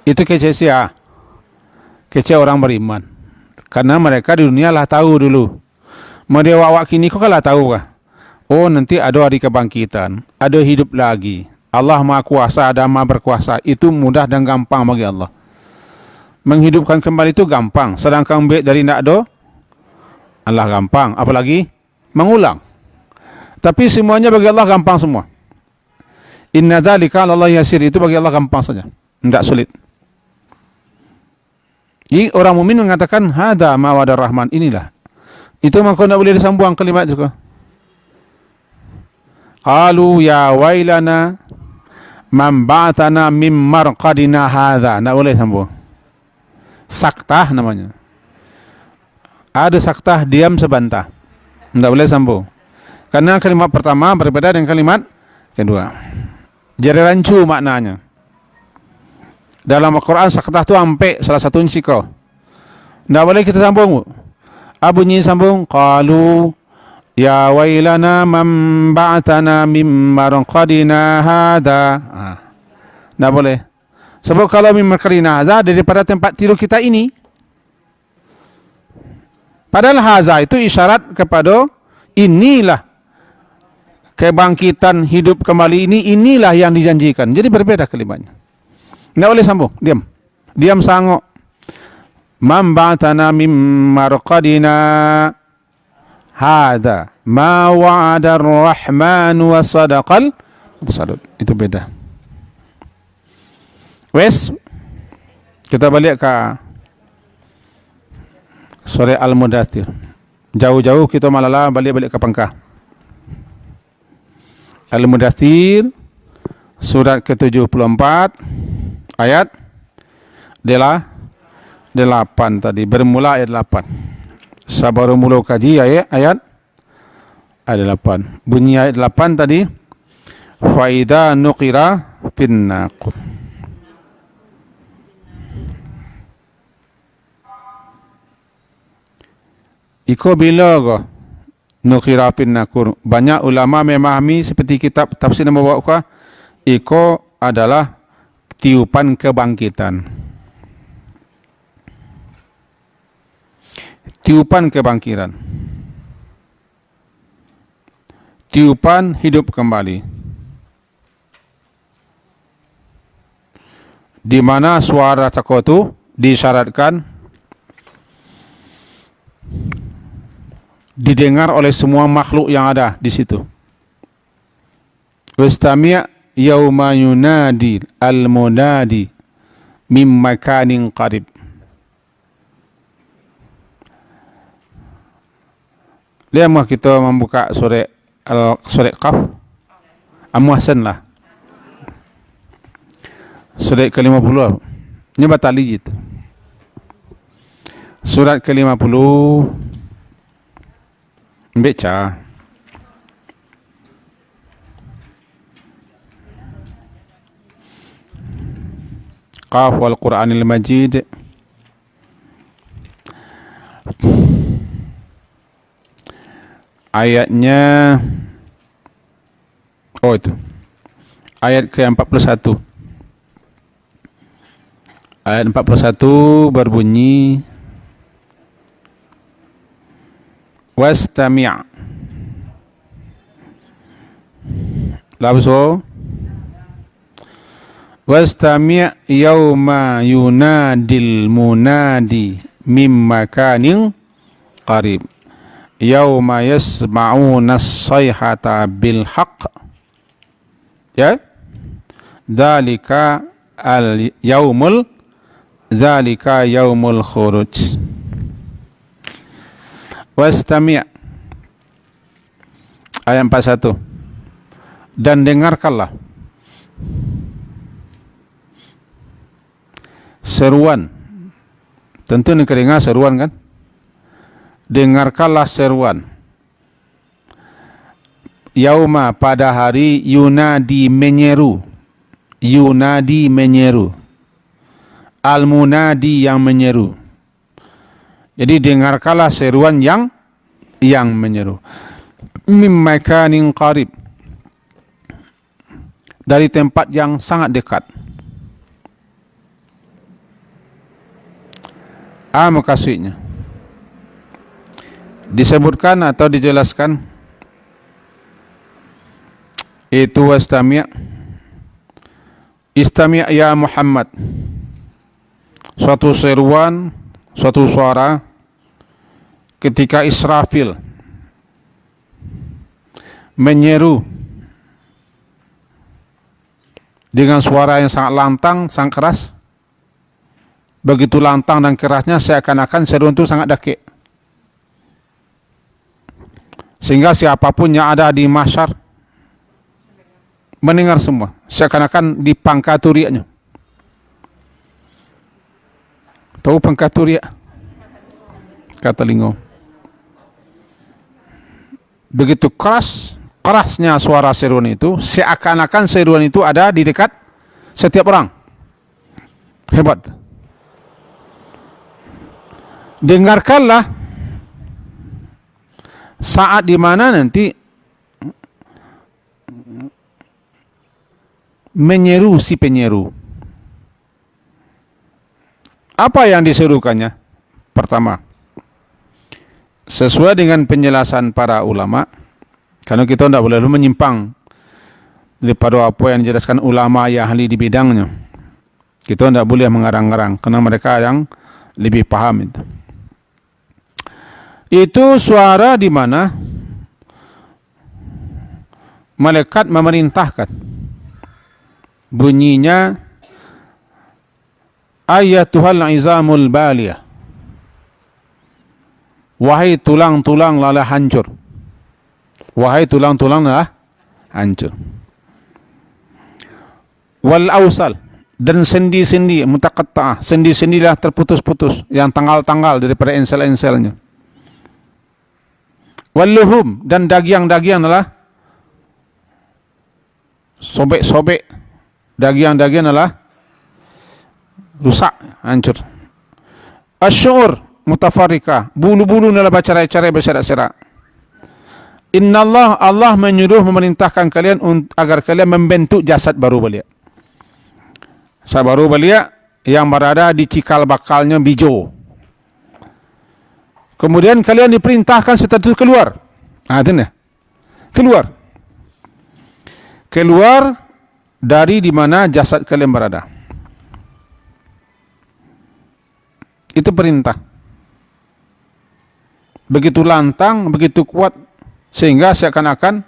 Itu kece orang beriman. Karena mereka di dunia lah tahu dulu. Mereka awak kini kok lah tahu kah? Oh, nanti ada hari kebangkitan, ada hidup lagi. Allah Maha Kuasa, ada Maha Berkuasa. Itu mudah dan gampang bagi Allah. Menghidupkan kembali itu gampang. Sedangkan dari tidak ada, Allah gampang. Apalagi mengulang. Tapi semuanya bagi Allah gampang semua. Inna dzalika 'ala Allah yasir, itu bagi Allah gampang saja. Tidak sulit. Jadi orang mukmin mengatakan hada ma wa'ada rahman, inilah. Itu maka tidak boleh disambung kalimat juga. Qalu ya wailana man ba'athana mim marqadina hadza. Tidak boleh sambung. Saktah namanya. Ada saktah diam sebantah. Tidak boleh sambung. Karena kalimat pertama berbeda dengan kalimat kedua. Jadi rancu maknanya. Dalam Al-Quran saktah itu sampai salah satu siko. Tidak boleh kita sambung. Bunyi sambung. Qalu ya wailana man ba'athana mim marqadina hadza. Tidak boleh. Sebab kalau mim marqadina hadza daripada tempat tidur kita ini. Padahal hadza itu isyarat kepada inilah kebangkitan hidup kembali inilah yang dijanjikan. Jadi berbeda kalimatnya. Tidak boleh sambung, diam sangok. Man ba'athana mim marqadina hadza ma wa'ada ar-rahman wa sadaqal mursalun. Itu beda. Wes, kita balik ke surah Al-Mudaththir. Jauh-jauh kita malah balik ke pangkah. Al-Mudaththir surat ke-74 ayat 8 tadi, bermula ayat 8. Sabaru mula kaji ayat 8. Bunyi ayat 8 tadi, fa idza nuqira fin naqur. Iko bila go nuqira fin naqur. Banyak ulama memahami seperti kitab tafsir yang membawa iko adalah tiupan kebangkitan. Tiupan kebangkitan. Tiupan hidup kembali. Di mana suara cako itu disyaratkan didengar oleh semua makhluk yang ada di situ. Wastami' yauma yunadi al-munadi mim makanin qarib. Lihat kita membuka surah Qaf. Muhsin lah. Surah ke-50. Ini batali itu. Surat ke-50 baca. Qaf wal Qur'anil Majid. Ayatnya itu. Ayat ke-41. Ayat 41 berbunyi wastami'. Labso Wastami' yauma yunadil munadi mim makanin qarib. Yauma yasma'una as-sayhata bil haqq. Ya. Dzalika yaumul khuruj. Wastami' ayat 41. Dan dengarkanlah seruan. Tentu ini kedengar seruan kan? Dengarkanlah seruan. Yauma pada hari yunadi menyeru. Yunadi menyeru. Al-munadi yang menyeru. Jadi dengarkanlah seruan yang menyeru. Mim makanin qarib. Dari tempat yang sangat dekat. Maksudnya disebutkan atau dijelaskan itu wastami' istami' ya Muhammad, suatu seruan, suatu suara ketika Israfil menyeru dengan suara yang sangat lantang, sangat keras. Begitu lantang dan kerasnya seakan-akan seruan itu sangat dakik. Sehingga siapapun yang ada di mahsyar mendengar semua, seakan-akan di pangkaturiaknya. Tahu pangkaturiak? Kata lingo. Begitu kerasnya suara seruan itu, seakan-akan seruan itu ada di dekat setiap orang. Hebat. Dengarkanlah saat di mana nanti menyeru si penyeru. Apa yang diserukannya? Pertama, sesuai dengan penjelasan para ulama, karena kita tidak boleh menyimpang daripada apa yang dijelaskan ulama yang ahli di bidangnya. Kita tidak boleh mengarang-arang, karena mereka yang lebih paham itu. Itu suara di mana malaikat memerintahkan. Bunyinya ayatuhal izamul baliyah. Wahai tulang-tulang lala hancur. Wahai tulang-tulang lala hancur. Wal ausal, dan sendi-sendi mutaqatta'ah, sendi-sendilah terputus-putus yang tanggal-tanggal daripada ensel-enselnya. Walluhum, dan daging-daging adalah sobek-sobek, daging-daging adalah rusak, hancur. Asyur mutafarrika, bulu-bulu adalah bercerai-cerai, berserak-serak. Innallah, Allah menyuruh memerintahkan kalian agar kalian membentuk jasad baru beliau. Jasad baru beliau yang berada di cikal bakalnya bijo. Kemudian kalian diperintahkan setelah itu keluar. Keluar. Keluar dari di mana jasad kalian berada. Itu perintah. Begitu lantang, begitu kuat, sehingga seakan-akan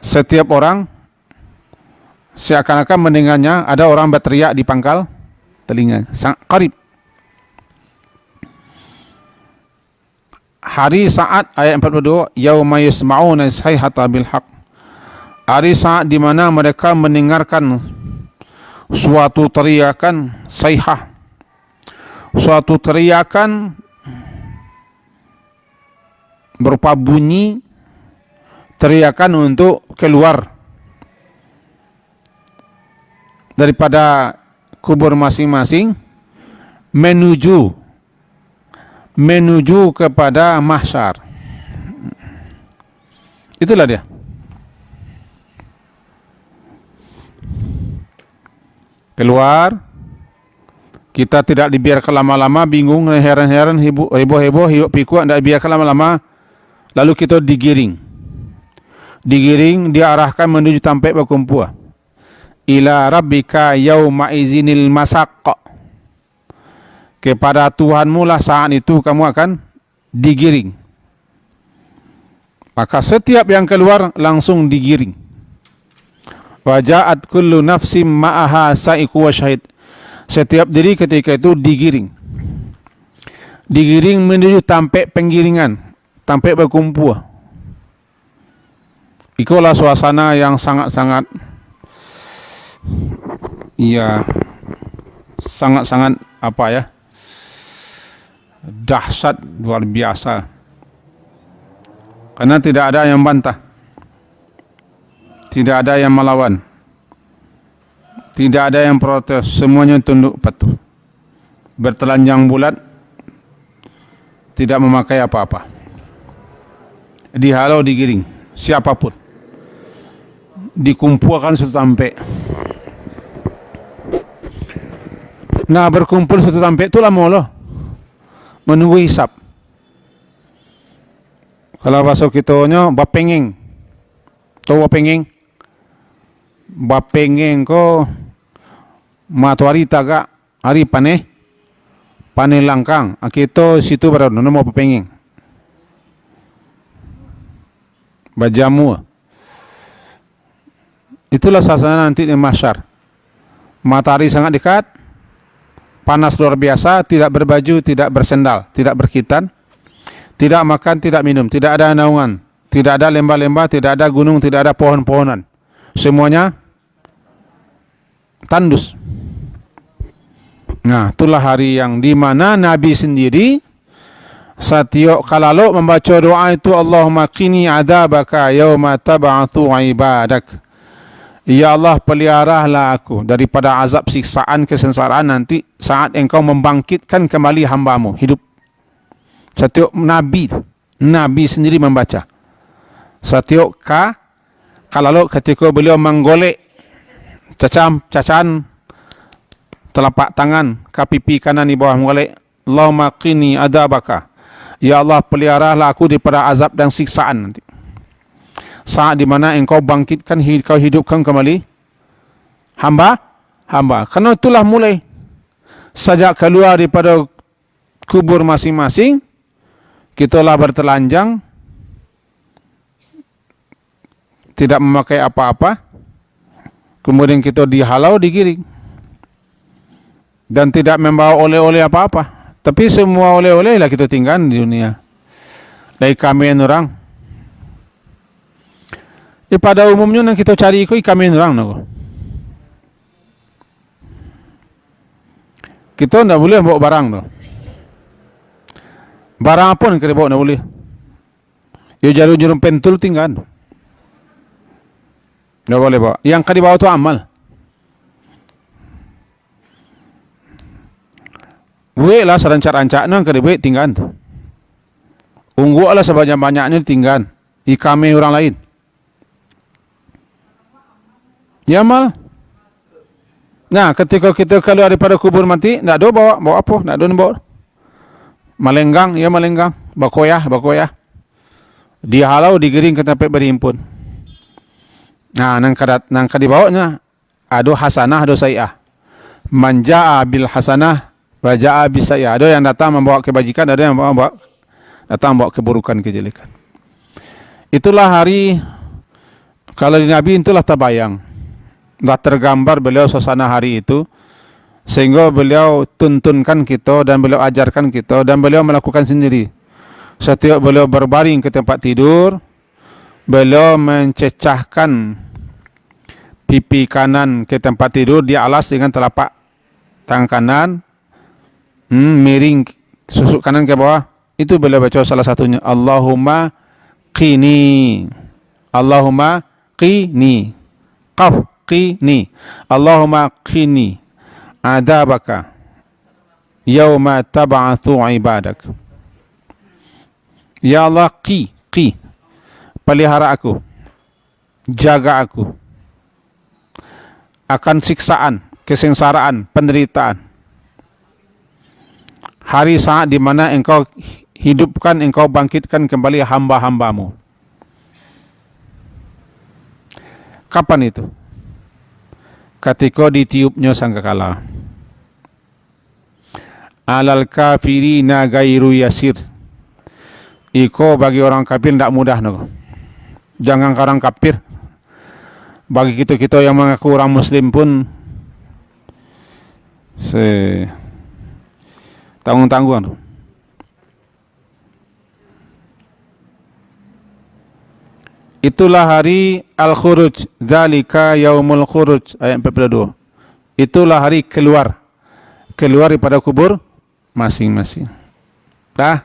setiap orang seakan-akan mendengarnya, ada orang berteriak di pangkal telinga. Sangat qarib. Hari saat ayat 42, yauma yasma'una sayhata bil haqq. Hari saat di mana mereka mendengarkan suatu teriakan sayhah. Suatu teriakan berupa bunyi teriakan untuk keluar daripada kubur masing-masing menuju kepada mahsyar. Itulah dia. Keluar, kita tidak dibiarkan lama-lama, bingung, heran-heran, heboh-heboh, hidup pikuk, tidak dibiarkan lama-lama, lalu kita digiring, diarahkan menuju sampai berkumpul. ila rabbika yauma izinil masaq. Kepada Tuhanmu lah saat itu kamu akan digiring. Maka setiap yang keluar langsung digiring. Wa ja'at kullu nafsim ma'aha sa'iqu wa syahid. Setiap diri ketika itu digiring. Digiring menuju tempat penggiringan, tempat berkumpul. Itulah suasana yang sangat-sangat sangat-sangat dahsyat, luar biasa. Karena tidak ada yang bantah, tidak ada yang melawan, tidak ada yang protes, semuanya tunduk patuh, bertelanjang bulat, tidak memakai apa-apa, dihalau, digiring, siapapun, dikumpulkan satu tempat. Nah, berkumpul satu tempat itulah mula menunggu hisap. Kalau bahasa kitanya bapengeng. Tahu bapengeng? Bapengeng ko matwari taga hari paneh langkang. Akito situ baru nama bapengeng. Bajamu. Itulah suasana nanti di mahsyar. Matahari sangat dekat. Panas luar biasa, tidak berbaju, tidak bersendal, tidak berkhitan, tidak makan, tidak minum, tidak ada naungan, tidak ada lembah-lembah, tidak ada gunung, tidak ada pohon-pohonan. Semuanya tandus. Nah, itulah hari yang dimana Nabi sendiri setiap kalalo membaca doa itu, Allahumma qini adabaka yauma tab'atsu ibadak. Ya Allah, peliharalah aku daripada azab siksaan kesengsaraan nanti saat engkau membangkitkan kembali hambamu hidup. Setiap Nabi sendiri membaca. Setiap kalau ketika beliau menggolek cacahan telapak tangan ke pipi kanan di bawah menggolek, Allahumma qini adabaka. Ya Allah, peliharalah aku daripada azab dan siksaan nanti. Saat di mana engkau bangkitkan, kau hidupkan kembali hamba. Karena itulah mulai sejak keluar daripada kubur masing-masing, kita lah bertelanjang, tidak memakai apa-apa, kemudian kita dihalau, digiring, dan tidak membawa oleh-oleh apa-apa. Tapi semua oleh-oleh lah kita tinggal di dunia. Dari kami orang. Pada umumnya yang kita cari itu kami orang nago. Kita tidak boleh bawa barang tu. Barang apa yang kita bawa tidak boleh. Ya jarum-jarum pentul tinggal. Tidak boleh bawa. Yang kita bawa tu amal. Buat lah serancak-rancak yang kita buat tinggal. Ungguk lah sebanyak-banyaknya tinggal. Kami orang lain. Ya amal. Nah, ketika kita keluar daripada kubur mati, tidak ada bawa apa? Tidak ada bawa. Melenggang, ya melenggang. Bakoyah. Dihalau, digiring ke tempat berhimpun. Nah, nang kadibawanya ada hasanah, ada sayi'ah. Man ja'a bil hasanah wa ja'a bis sayi'ah. Ada yang datang membawa kebajikan, ada yang datang membawa keburukan, kejelekan. Itulah hari, kalau di Nabi itulah terbayang. Dah tergambar beliau suasana hari itu, sehingga beliau tuntunkan kita dan beliau ajarkan kita dan beliau melakukan sendiri. Setiap beliau berbaring ke tempat tidur, beliau mencecahkan pipi kanan ke tempat tidur, dia alas dengan telapak tangan kanan, miring susuk kanan ke bawah. Itu beliau baca salah satunya, Allahumma qini, Allahumma qini, qaf qini, Allahumma qini adabaka yauma tab'atsu ibadak. Ya Allah, qi, pelihara aku, jaga aku akan siksaan, kesengsaraan, penderitaan. Hari saat di mana engkau hidupkan, engkau bangkitkan kembali hamba-hambamu. Kapan itu? ketika ditiupnya sangkakala. Alal kafirina gairu yasir. Iko bagi orang kafir tidak mudah no. Jangan orang kafir. Bagi kita yang mengaku orang Muslim pun tanggung-tanggungan. Itulah hari Al-Khuruj, dzalika yaumul khuruj, ayat 42. Itulah hari keluar daripada kubur masing-masing.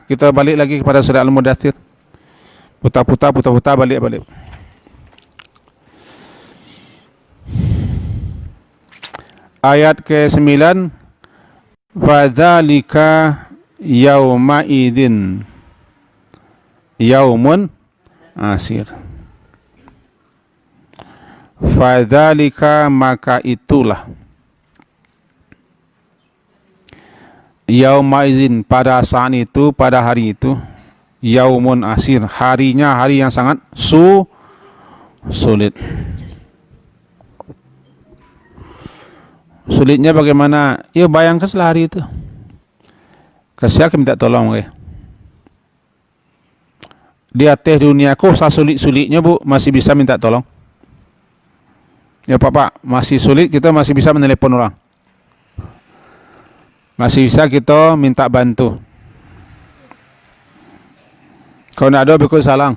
Kita balik lagi kepada surah Al-Mudaththir. Putar-putar balik. Ayat ke-9, fadzalika yauma idzin yaumun asir. Fadzalika maka itulah, yauma idzin pada saat itu, pada hari itu, yaumun asir, harinya hari yang sangat sulit. Sulitnya bagaimana? Ya bayangkan hari itu. Kasihan minta tolong di atas dunia kok sulit-sulitnya bu masih bisa minta tolong. Ya Pak, masih sulit kita masih bisa menelepon orang. Masih bisa kita minta bantu. Kalau tidak ada berikut salang.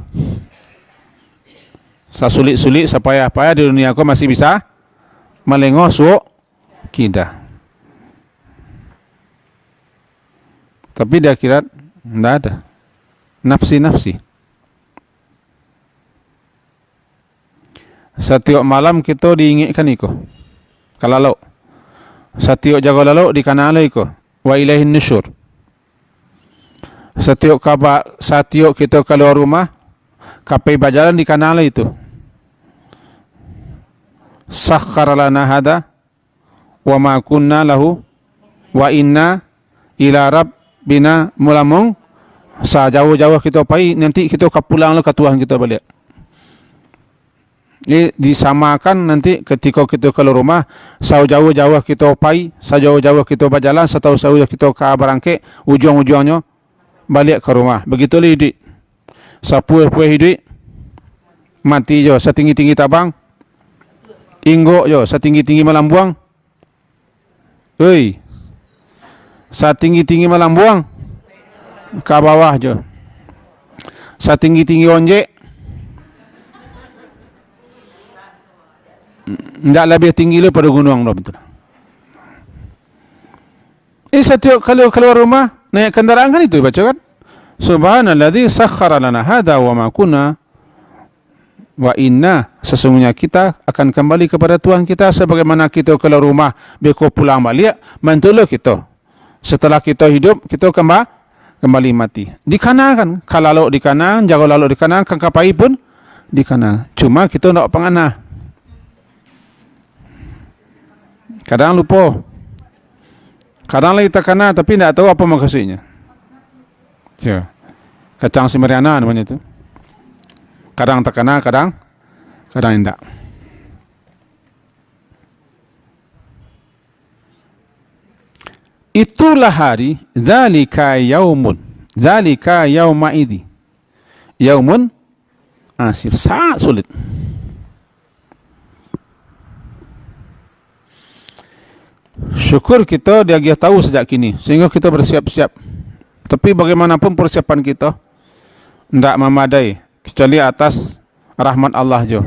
Sasulit-sulit supaya di dunia aku masih bisa melengok kita. Tapi di akhirat tidak ada. Nafsi. Setiap malam kita diingatkan iko. Kalau setiap jaga lalu dikanal iko. Wa ilaihin nusyur. Setiap kita keluar rumah, kapai berjalan di kanal itu. Sakhkhara lana hada wa ma kunna lahu wa inna ila rabbina mulamung. Jauh-jauh kita pai, nanti kita pulang ke Tuhan kita balik. Ini disamakan nanti ketika kita keluar rumah, jauh-jauh kita pai, jauh-jauh kita berjalan, jauh kita ke barangke, ujung-ujungnya balik ke rumah. Begitu hidup. Sapuh-puh hidup, mati jo, setinggi-tinggi tabang, inggo jo, setinggi-tinggi malam buang. Setinggi-tinggi malam buang, ke bawah jo. Setinggi-tinggi onjek, tidak lebih tinggi daripada gunung betul. Setiap kalau keluar rumah naik kendaraan kan itu baca kan. Subhanalladzi sakhkhara lana hadza wa ma kunna wa inna, sesungguhnya kita akan kembali kepada Tuhan kita sebagaimana kita keluar rumah beko pulang balik mantulah kita. Setelah kita hidup kita kembali mati. Di kanan kan, kalau di kanan, jaga lalu di kanan, kan kapai pun di kanan. Cuma kita nak pengana. Kadang lupa. Kadang lagi tak kena tapi tidak tahu apa maksudnya. Kacang semeriana namanya itu. Kadang tak kena, kadang tidak. Itulah hari, dzalika yaumun, dzalika yauma idzi. Yaumun asir, sangat sulit. Syukur kita dia tahu sejak kini sehingga kita bersiap-siap. Tapi bagaimanapun persiapan kita tidak memadai kecuali atas rahmat Allah jo.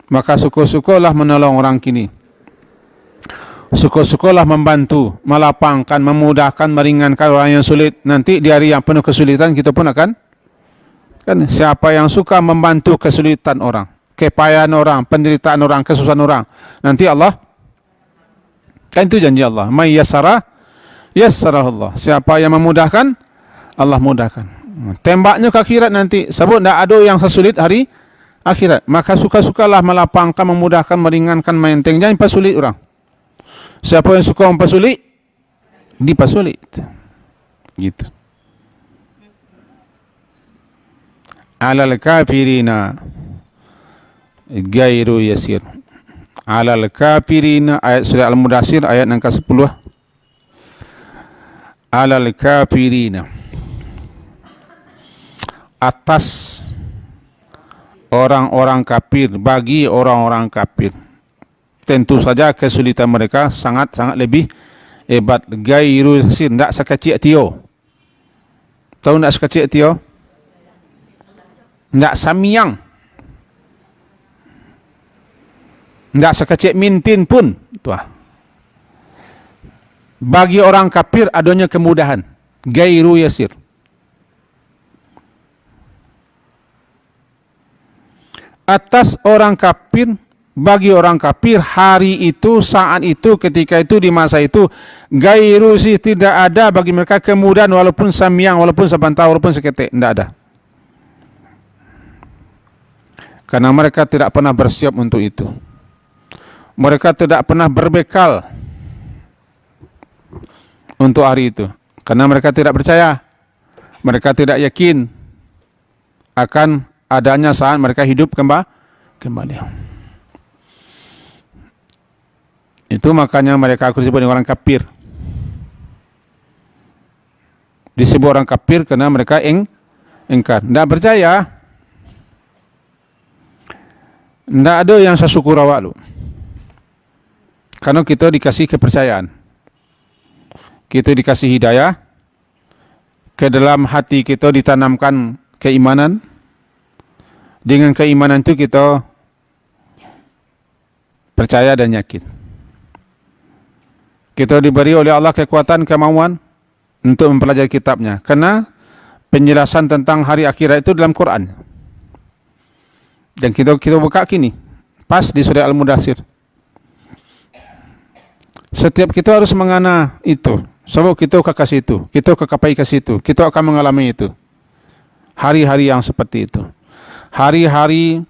Maka syukur-syukurlah menolong orang kini. Syukur-syukurlah membantu, melapangkan, memudahkan, meringankan orang yang sulit. Nanti di hari yang penuh kesulitan kita pun akan kan, siapa yang suka membantu kesulitan orang, kepayahan orang, penderitaan orang, kesusahan orang, nanti Allah kan itu janji Allah. May yassara yassarahullah. Siapa yang memudahkan, Allah mudahkan. Tembaknya ke akhirat nanti. Sebab tidak ada yang sesulit hari akhirat. Maka suka-sukalah melapangkan, memudahkan, meringankan, menteng. Jangan persulit orang. Siapa yang suka mempersulit, dipersulit. Gitu. Alal kafirina gairu yasir. Alal kafirina, ayat surah Al-Mudaththir ayat yang ke-10. Alal kafirina, atas orang-orang kafir, bagi orang-orang kafir. Tentu saja kesulitan mereka sangat-sangat lebih hebat. Gairu yasir, tidak sekecil tio. Tahu tidak sekecil tio? Tidak samiang. Tidak sekecil mintin pun. Tuah. Bagi orang kafir adanya kemudahan. Gairu yasir. Atas orang kafir, bagi orang kafir, hari itu, saat itu, ketika itu, di masa itu, gairu sih, tidak ada bagi mereka kemudahan walaupun samiang, walaupun sebentar, walaupun seketik, tidak ada. Karena mereka tidak pernah bersiap untuk itu. Mereka tidak pernah berbekal untuk hari itu. Karena mereka tidak percaya, mereka tidak yakin akan adanya saat mereka hidup kembali. Itu makanya mereka disebut orang kafir. Disebut orang kafir karena mereka ingkar, tidak percaya. Tidak ada yang sesyukur awak lu. Karena kita dikasih kepercayaan, kita dikasih hidayah, ke dalam hati kita ditanamkan keimanan. Dengan keimanan itu kita percaya dan yakin. Kita diberi oleh Allah kekuatan, kemauan untuk mempelajari kitabnya. Karena penjelasan tentang hari akhirat itu dalam Quran. Dan kita buka kini, pas di surah Al-Mudaththir. Setiap kita harus mengana itu. Sebab kita ke situ, kita kekapai ke situ, kita akan mengalami itu. Hari-hari yang seperti itu. Hari-hari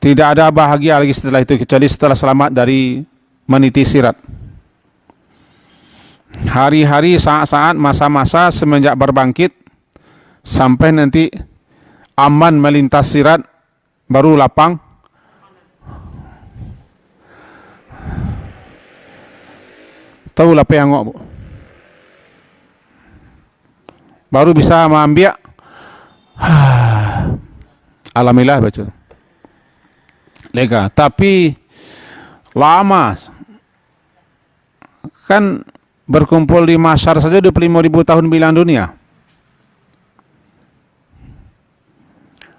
tidak ada bahagia lagi setelah itu, kecuali setelah selamat dari meniti sirat. Hari-hari, saat-saat, masa-masa semenjak berbangkit sampai nanti aman melintas sirat, baru lapang. Tahu lapang yang ngok, Bu? Baru bisa mengambil. Alhamdulillah baca. Lega, tapi lama. Kan berkumpul di Mahsyar saja 25.000 tahun bilang dunia.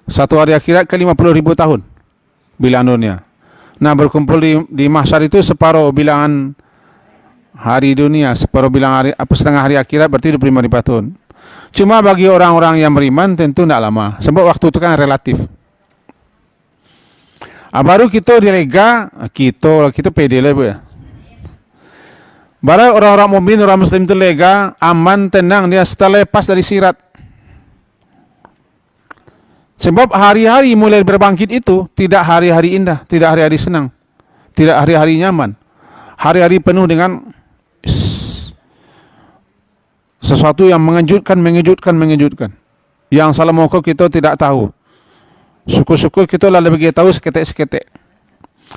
Satu hari akhirat ke 50.000 tahun bilang dunia. Nah, berkumpul di Mahsyar itu separuh bilangan hari dunia, separuh bilangan hari, setengah hari akhirat, berarti 25.000 tahun. Cuma bagi orang-orang yang beriman tentu tidak lama, sebab waktu itu kan relatif. Baru kita dilega, kita pede lah, Bu, ya. Baru orang-orang mukmin, orang muslim itu lega, aman, tenang dia setelah lepas dari sirat. Sebab hari-hari mulai berbangkit itu tidak hari-hari indah, tidak hari-hari senang, tidak hari-hari nyaman. Hari-hari penuh dengan sesuatu yang mengejutkan. Yang salah mokok kita tidak tahu. Syukur-syukur kita lah lebih tahu seketek-seketek.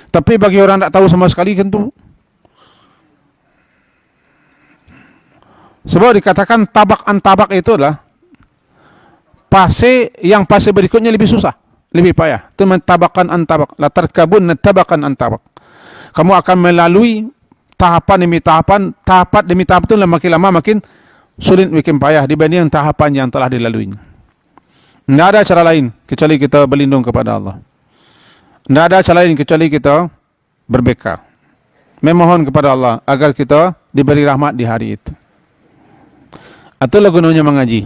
Tapi bagi orang tak tahu sama sekali tentu. Sebab dikatakan tabak an tabak itu adalah fase berikutnya lebih susah, lebih payah. Itu mentabakan an tabak. La tarkabun tabakan an tabak. Kamu akan melalui tahapan demi tahapan, itu makin lama makin sulit, makin payah dibanding tahapan yang telah dilaluinya. Tidak ada cara lain kecuali kita berlindung kepada Allah. Tidak ada cara lain kecuali kita berbekal, memohon kepada Allah agar kita diberi rahmat di hari itu. Itulah gunanya mengaji.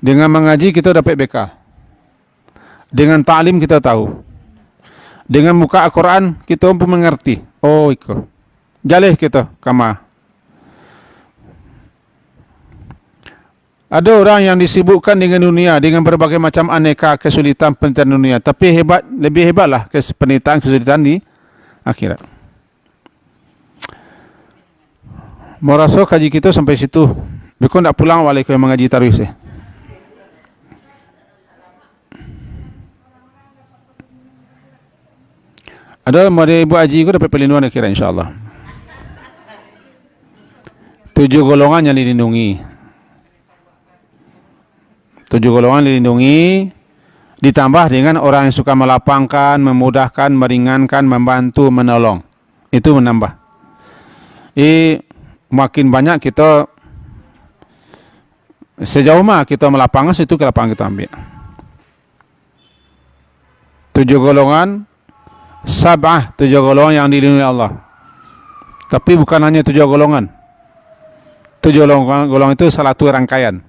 Dengan mengaji kita dapat bekal. Dengan ta'lim kita tahu. Dengan buka Al-Quran kita pun mengerti. Oh, ikut. Jalih kita kama. Ada orang yang disibukkan dengan dunia, dengan berbagai macam aneka kesulitan penderitaan dunia, tapi lebih hebatlah penderitaan kesulitan di akhirat. Mau rasa kaji kita sampai situ. Biko nak pulang walaik yang mengaji tarwih sih. Ada mau ibu haji ku dapat perlindungan akhirat insyaallah. 7 golongan yang dilindungi. 7 golongan dilindungi, ditambah dengan orang yang suka melapangkan, memudahkan, meringankan, membantu, menolong. Itu menambah. Makin banyak kita, sejauh mana kita melapangkan, situ ke lapangan kita ambil. 7 golongan, 7 golongan yang dilindungi Allah. Tapi bukan hanya 7 golongan. 7 golongan itu salah satu rangkaian.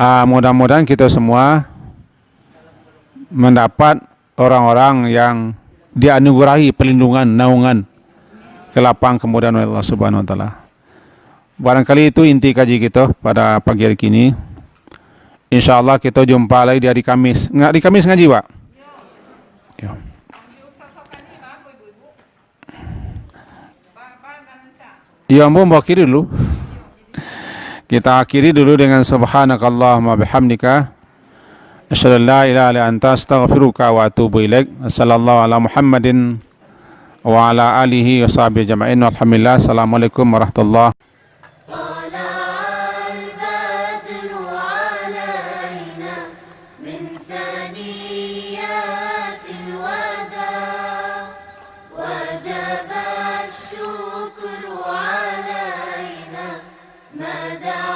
Mudah-mudahan kita semua mendapat orang-orang yang dianugerahi perlindungan, naungan, kelapang kemudahan oleh Allah Subhanahu wa taala. Barangkali itu inti kaji kita pada pagi hari ini. Insyaallah kita jumpa lagi di hari Kamis. Di Kamis ngaji, Pak? Ya. Ya, mau akhiri dulu. Kita akhiri dulu dengan subhanakallahumma bihamdika asyhadu an la ilaha illa anta astaghfiruka wa atubu ilaik. Sallallahu ala Muhammadin wa ala alihi wa sahbihi jama'in. Alhamdulillah. Assalamualaikum warahmatullahi wabarakatuh. وجب الشكر علينا ما دام